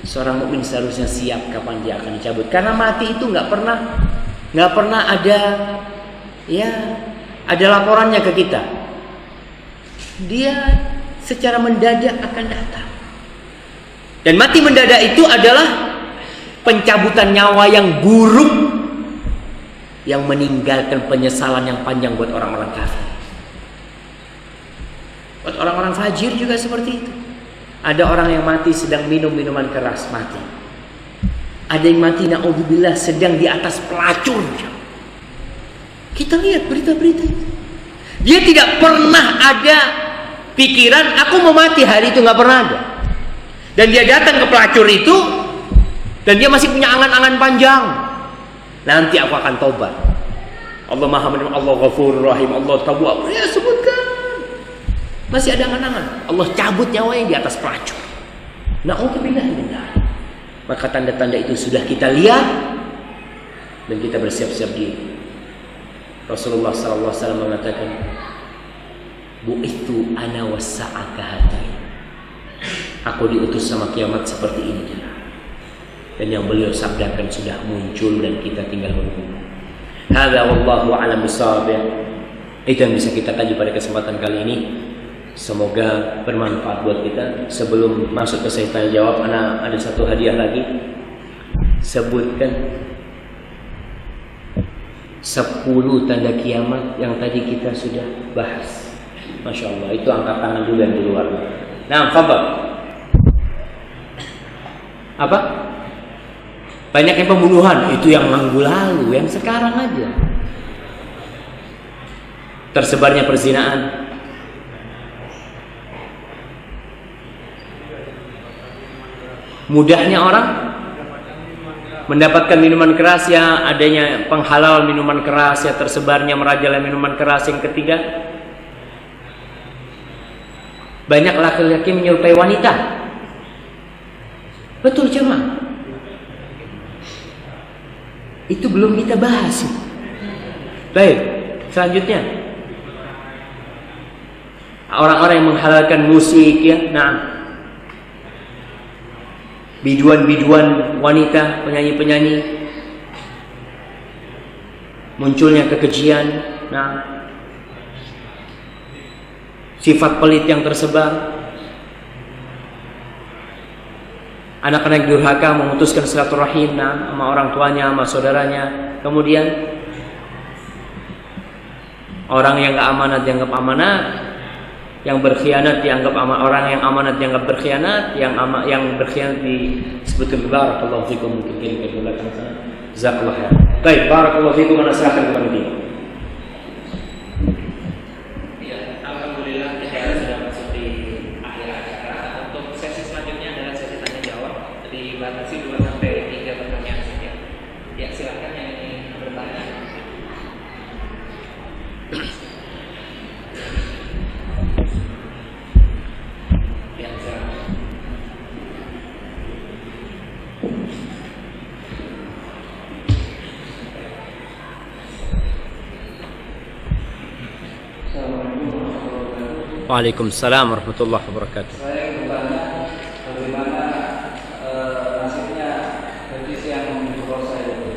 Seorang mukmin seharusnya siap kapan dia akan dicabut, karena mati itu nggak pernah ada, ya ada laporannya ke kita. Dia secara mendadak akan datang. Dan mati mendadak itu adalah pencabutan nyawa yang buruk, yang meninggalkan penyesalan yang panjang buat orang-orang kafir. Buat orang-orang fajir juga seperti itu. Ada orang yang mati sedang minum minuman keras, mati. Ada yang mati na'udzubillah sedang di atas pelacur. Kita lihat berita-berita itu. Dia tidak pernah ada pikiran aku mau mati hari itu, nggak pernah ada. Dan dia datang ke pelacur itu, dan dia masih punya angan-angan panjang. Nanti aku akan tobat. Allah Maha Menerima, Allah Ghafurur Rahim, Allah Tawwab. Ya sebutkan. Masih ada angan-angan. Allah cabut nyawanya di atas pelacur. Na'udzubillah min dzalik. Maka tanda-tanda itu sudah kita lihat dan kita bersiap-siap diri. Rasulullah SAW mengatakan, bu'ithu ana was-sa'aka hatain. Aku diutus sama kiamat seperti ini juga. Dan yang beliau sabdakan sudah muncul dan kita tinggal menunggu. Hadza wallahu a'lam bissawab. Itu yang bisa kita kaji pada kesempatan kali ini. Semoga bermanfaat buat kita. Sebelum masuk ke sesi tanya jawab, ada satu hadiah lagi. Sebutkan 10 tanda kiamat yang tadi kita sudah bahas. Masya Allah, itu angkat tangan dulu yang di luar. Nah, fadhal. Apa? Banyak yang pembunuhan, itu yang minggu lalu, yang sekarang aja. Tersebarnya perzinaan. Mudahnya orang mendapatkan minuman keras, ya adanya penghalal minuman keras, ya tersebarnya merajalela minuman keras. Yang ketiga, banyak laki-laki menyerupai wanita. Betul jemaah. Itu belum kita bahas. Baik, selanjutnya orang-orang yang menghalalkan musik, ya. Nah, biduan-biduan wanita, penyanyi-penyanyi, munculnya kekejian. Nah, sifat pelit yang tersebar. Anak-anak durhaka memutuskan silaturahim sama orang tuanya, sama saudaranya. Kemudian orang yang gak amanat dianggap amanat, yang berkhianat dianggap amanat, orang yang amanat dianggap berkhianat, yang berkhianat disebutkan barakallahu fikum. Mungkin kirim ke belakang sana. Jazakallahu khair. Baik, barakallahu fikum, ana serahkan kepada dia. Ya, alhamdulillah kita sudah masuk di akhir acara. Untuk sesi selanjutnya adalah sesi tanya jawab. Dibatasi 2 sampai 3 pertanyaan saja. Ya, silakan yang ingin bertanya. Waalaikumsalam warahmatullahi wabarakatuh. Saya bertanya bagaimana nasibnya gadis yang diperkosa itu.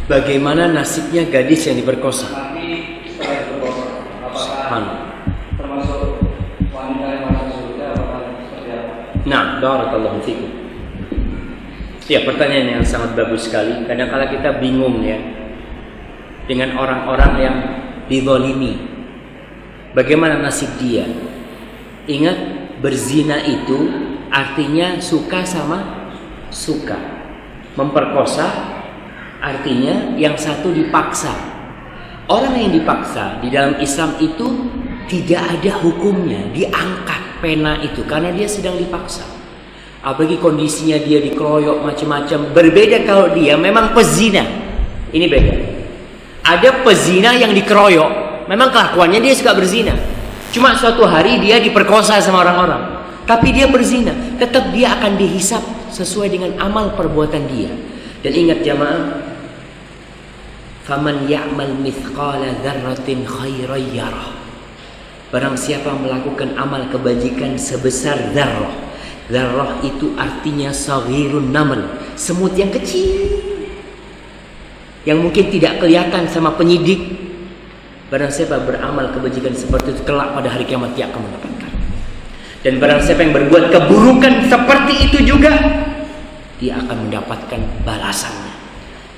Bagaimana nasibnya gadis yang diperkosa? Tapi setelah diperkosa, apakah Subhanallah. termasuk wanita yang masuk surga, apakah seperti apa? Nah, barakallahu fikum. Ya, pertanyaan yang sangat bagus sekali. Kadang-kala kita bingung ya dengan orang-orang yang dizalimi. Bagaimana nasib dia? Ingat, berzina itu artinya suka sama suka. Memperkosa artinya yang satu dipaksa. Orang yang dipaksa di dalam Islam itu tidak ada hukumnya, diangkat pena itu karena dia sedang dipaksa. Apalagi kondisinya dia dikeroyok macam-macam. Berbeda kalau dia memang pezina. Ini beda. Ada pezina yang dikeroyok. Memang kelakuannya dia suka berzina. Cuma suatu hari dia diperkosa sama orang-orang. Tapi dia berzina. Tetap dia akan dihisap sesuai dengan amal perbuatan dia. Dan ingat jamaah, faman ya'mal mithqala dzarratin khairan yarah. Barang siapa melakukan amal kebajikan sebesar dzarrah. Dzarrah itu artinya saghirun naml, semut yang kecil. Yang mungkin tidak kelihatan sama penyidik. Barang siapa beramal kebajikan seperti itu, kelak pada hari kiamat dia akan mendapatkan. Dan barang siapa yang berbuat keburukan seperti itu juga, dia akan mendapatkan balasannya.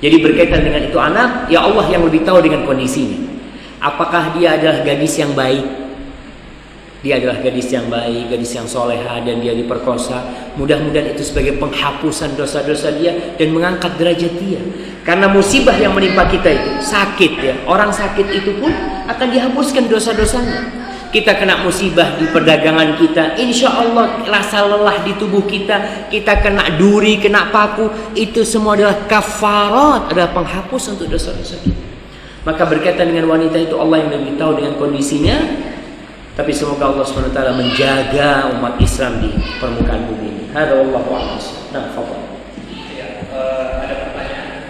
Jadi berkaitan dengan itu anak, ya Allah yang lebih tahu dengan kondisinya. Apakah dia adalah gadis yang baik? Dia adalah gadis yang baik, gadis yang soleha, dan dia diperkosa. Mudah-mudahan itu sebagai penghapusan dosa-dosa dia dan mengangkat derajat dia. Karena musibah yang menimpa kita itu sakit ya. Orang sakit itu pun akan dihapuskan dosa-dosanya. Kita kena musibah di perdagangan kita, insya Allah rasa lelah di tubuh kita. Kita kena duri, kena paku, itu semua adalah kafarat, adalah penghapus untuk dosa-dosa kita. Maka berkaitan dengan wanita itu Allah yang lebih tahu dengan kondisinya. Tapi semoga Allah SWT menjaga umat Islam di permukaan bumi ini. Hada wallahu a'lam. Nah, fadhal. Ya, ada pertanyaan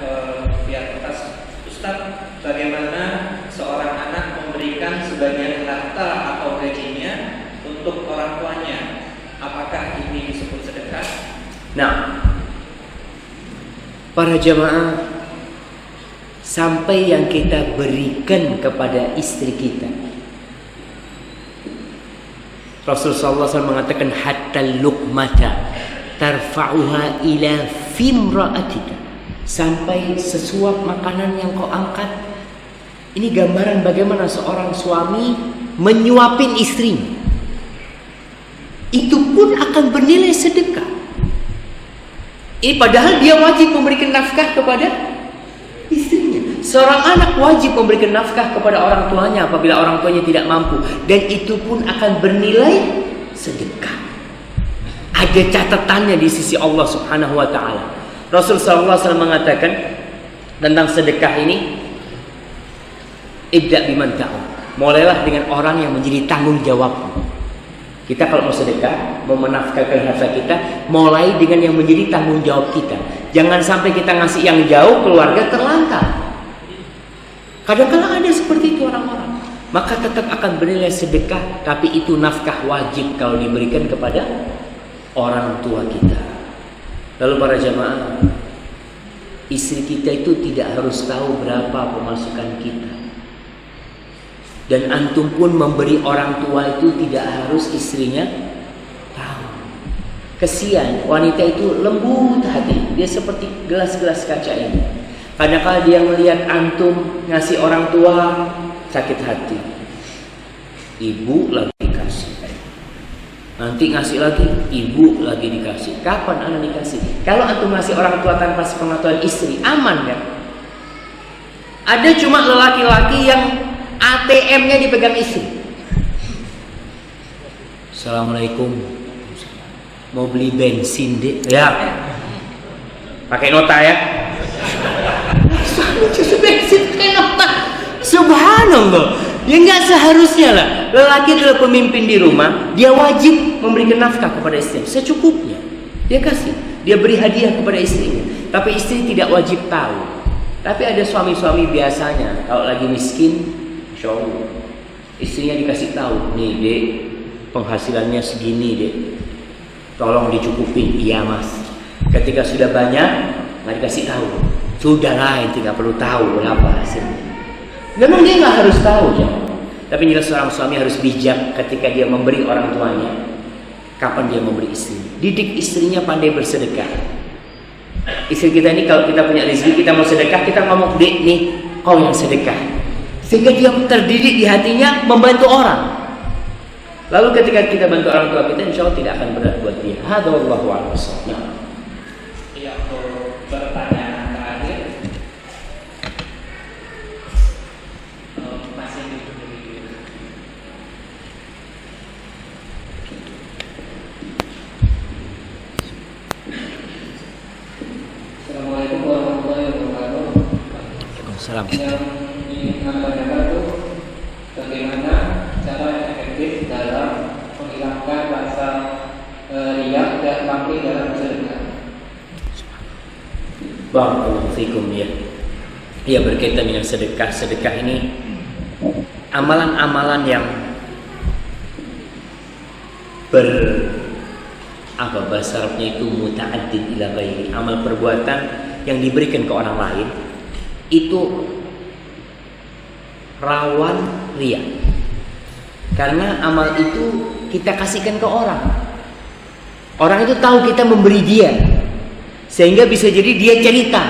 pihak atas Ustaz, bagaimana seorang anak memberikan sebagian harta atau gajinya untuk orang tuanya? Apakah ini disebut sedekah? Nah, para jamaah, sampai yang kita berikan kepada istri kita, Rasulullah SAW mengatakan hatta luqmata tarfa'uha ila fimra'atika, sampai sesuap makanan yang kau angkat. Ini gambaran bagaimana seorang suami menyuapin istrinya. Itu pun akan bernilai sedekah. Ini padahal dia wajib memberikan nafkah kepada istrinya. Seorang anak wajib memberikan nafkah kepada orang tuanya apabila orang tuanya tidak mampu, dan itu pun akan bernilai sedekah. Ada catatannya di sisi Allah Subhanahu wa taala. Rasulullah SAW mengatakan tentang sedekah ini, ibda biman ta'um, mulailah dengan orang yang menjadi tanggung jawabmu. Kita kalau mau sedekah, mau menafkahkan harta kita, mulai dengan yang menjadi tanggung jawab kita. Jangan sampai kita ngasih yang jauh, keluarga terlantar. Kadang-kadang ada seperti itu orang-orang. Maka tetap akan bernilai sedekah, tapi itu nafkah wajib kalau diberikan kepada orang tua kita. Lalu para jamaah, istri kita itu tidak harus tahu berapa pemasukan kita. Dan antum pun memberi orang tua itu tidak harus istrinya tahu. Kesian, wanita itu lembut hati. Dia seperti gelas-gelas kaca ini. Kadang-kadang dia melihat antum ngasih orang tua, sakit hati. Ibu lagi dikasih. Nanti ngasih lagi, ibu lagi dikasih. Kapan anak dikasih? Kalau antum ngasih orang tua tanpa sepengetahuan istri, aman kan? Ada cuma lelaki-laki yang ATM-nya dipegang istri. Assalamualaikum, mau beli bensin deh? Ya, pakai nota ya. Susu bensin pakai nota. Subhanallah. Ya nggak seharusnya lah. Lelaki adalah pemimpin di rumah, dia wajib memberikan nafkah kepada istri secukupnya. Dia kasih, dia beri hadiah kepada istrinya. Tapi istri tidak wajib tahu. Tapi ada suami-suami biasanya kalau lagi miskin, Insya Allah istrinya dikasih tahu, nih dek, penghasilannya segini dek, tolong dicukupin. Iya mas. Ketika sudah banyak nggak dikasih tahu, sudah lah, inti nggak perlu tahu berapa hasilnya. Memang dia nggak harus tahu ya. Tapi jelas seorang suami harus bijak ketika dia memberi orang tuanya. Kapan dia memberi istri? Didik istrinya pandai bersedekah. Istri kita ini kalau kita punya rezeki, kita mau sedekah, kita ngomong, dek nih, kau yang sedekah. Sehingga dia terdidik di hatinya membantu orang. Lalu ketika kita bantu orang tua kita, insya Allah tidak akan berat buat dia. Hadza wallahu a'lam. Iya, untuk pertanyaan terakhir, masih Assalamualaikum warahmatullahi wabarakatuh. Waalaikumsalam. Yang tanyakan itu bagaimana cara yang efektif dalam menghilangkan rasa riya dan pamrih dalam bersedekah. Barakallahu fikum ya. Ya, berkaitan dengan sedekah. Sedekah ini amalan-amalan yang bahasa Arabnya itu muta'addid ila ghairi, amal perbuatan yang diberikan ke orang lain itu rawan riya. Karena amal itu kita kasihkan ke orang. Orang itu tahu kita memberi dia, sehingga bisa jadi dia cerita,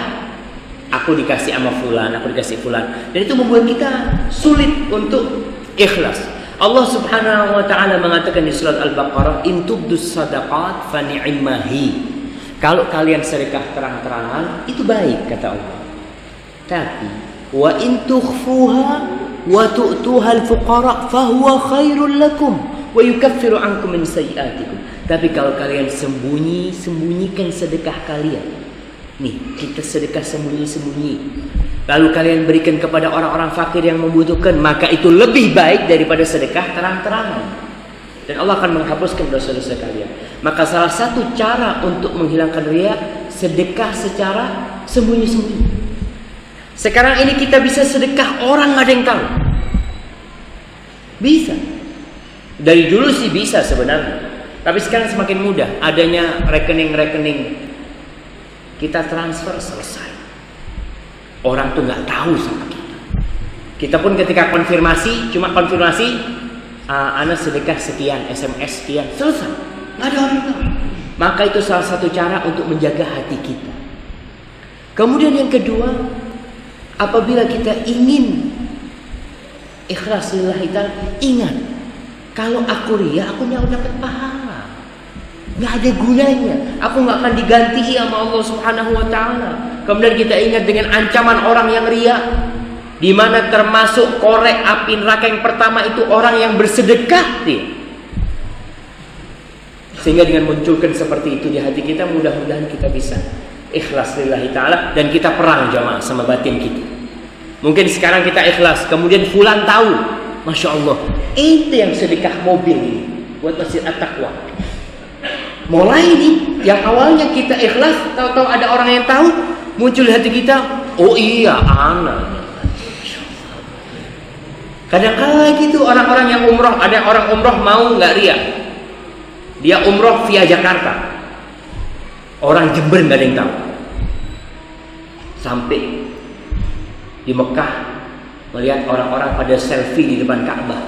aku dikasih sama fulan, aku dikasih fulan, dan itu membuat kita sulit untuk ikhlas. Allah Subhanahu wa taala mengatakan di surat Al-Baqarah, "In tubdus shadaqat fa ni'mahi." Kalau kalian sedekah terang-terangan itu baik kata Allah. Tapi wa in tukhfuha wa tu'tuha al-fuqara fa huwa khairul lakum wa yukaffiru ankum min sayyi'atikum. Tapi kalau kalian sembunyikan sedekah kalian. Nih, kita sedekah sembunyi-sembunyi. lalu kalian berikan kepada orang-orang fakir yang membutuhkan, maka itu lebih baik daripada sedekah terang-terangan. Dan Allah akan menghapuskan dosa-dosa kalian. Maka salah satu cara untuk menghilangkan riya, sedekah secara sembunyi-sembunyi. Sekarang ini kita bisa sedekah orang nggak ada yang tahu. Bisa. Dari dulu sih bisa sebenarnya. Tapi sekarang semakin mudah. Adanya rekening-rekening. Kita transfer, selesai. Orang tuh nggak tahu sama kita. Kita pun ketika konfirmasi, cuma konfirmasi, Ana sedekah sekian, SMS sekian, selesai. Nggak ada orang tahu. Maka itu salah satu cara untuk menjaga hati kita. Kemudian yang kedua, apabila kita ingin ikhlas lillahi ta'ala, ingat, kalau aku riya, aku nggak dapat pahala. Nggak ada gunanya. Aku nggak akan diganti sama Allah Subhanahu wa ta'ala. Kemudian kita ingat dengan ancaman orang yang riya, di mana termasuk korek api neraka yang pertama itu orang yang bersedekah dia. Sehingga dengan munculkan seperti itu di hati kita, mudah-mudahan kita bisa ikhlas lillahi ta'ala, dan kita perang jamaah sama batin kita. Mungkin sekarang kita ikhlas, kemudian fulan tahu, Masya Allah, itu yang sedekah mobil ini buat Masjid At-Taqwa. Mulai ini, yang awalnya kita ikhlas, tahu-tahu ada orang yang tahu, muncul di hati kita, oh iya, ana. Kadang-kadang gitu orang-orang yang umroh, ada orang umroh mau nggak riya, dia umroh via Jakarta, orang Jember nggak ada yang tahu, sampai di Mekah melihat orang-orang pada selfie di depan Ka'bah,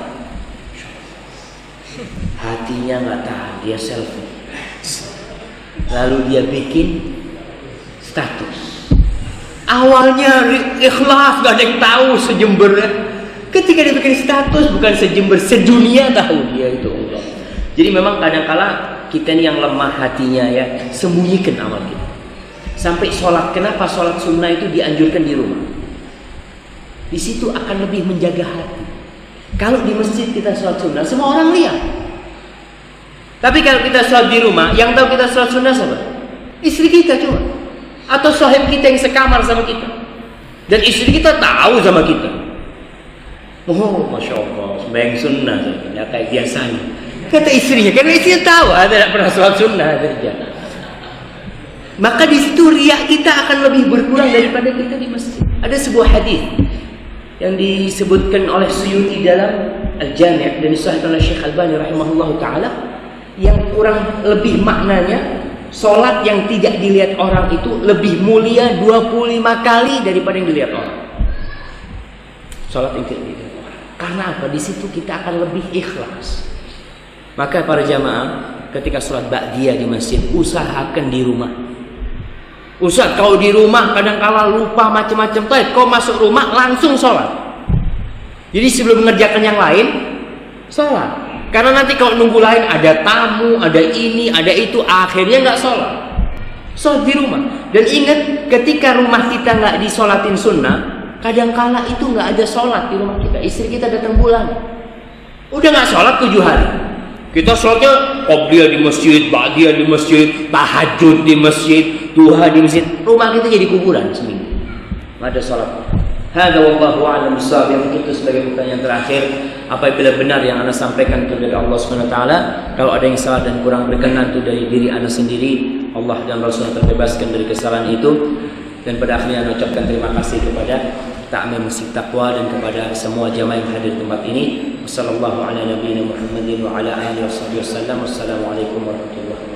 hatinya nggak tahan, dia selfie, lalu dia bikin status. Awalnya ikhlas, nggak ada yang tahu sejember. Ketika dia bikin status, bukan sejember, sedunia tahu dia itu Allah. Jadi memang kadang-kala kita ini yang lemah hatinya ya, sembunyikan amal kita. Sampai sholat, kenapa sholat sunnah itu dianjurkan di rumah? Di situ akan lebih menjaga hati. Kalau di masjid kita sholat sunnah, semua orang lihat. Tapi kalau kita sholat di rumah, yang tahu kita sholat sunnah siapa? Istri kita cuma, atau sahib kita yang sekamar sama kita. Dan istri kita tahu sama kita. Oh, Masya Allah, sembahyang sunnah, ya kayak biasanya. Kata istrinya, karena istrinya tahu, tidak pernah sholat sunnah saja. Maka di situ riak kita akan lebih berkurang daripada kita di masjid. Ada sebuah hadis yang disebutkan oleh Suyuti dalam Al-Jami' dan disahihkan oleh Syekh Albani rahimahullah taala, yang kurang lebih maknanya, sholat yang tidak dilihat orang itu lebih mulia 25 kali daripada yang dilihat orang. Sholat yang tidak dilihat orang. Karena apa? Di situ kita akan lebih ikhlas. Maka para jamaah, ketika sholat ba'diyah di masjid, usahakan di rumah. Ustaz, kau di rumah kadang-kala lupa macam-macam. Kau masuk rumah langsung sholat. Jadi sebelum mengerjakan yang lain, sholat. Karena nanti kalau nunggu lain, ada tamu, ada ini, ada itu, akhirnya nggak sholat. Sholat di rumah. Dan ingat, ketika rumah kita nggak disolatin sunnah, kadang-kala itu nggak ada sholat di rumah kita. Istri kita datang bulan, udah nggak sholat 7 hari. Kita sholatnya qobliyah di masjid, ba'diyah di masjid, tahajud di masjid, duha di masjid. Rumah kita jadi kuburan seminggu, nggak ada sholat. Hadza wallahu a'lam bishawab. Yang itu sebagai pertanyaan terakhir. Apabila benar yang Anda sampaikan itu dari Allah Subhanahu wa taala, kalau ada yang salah dan kurang berkenan itu dari diri Anda sendiri, Allah dan Rasulnya terbebaskan dari kesalahan itu. Dan pada akhirnya Anda ucapkan terima kasih kepada Ta'mir Masjid Taqwa dan kepada semua jamaah yang hadir di tempat ini. Wassalamualaikum warahmatullahi wabarakatuh.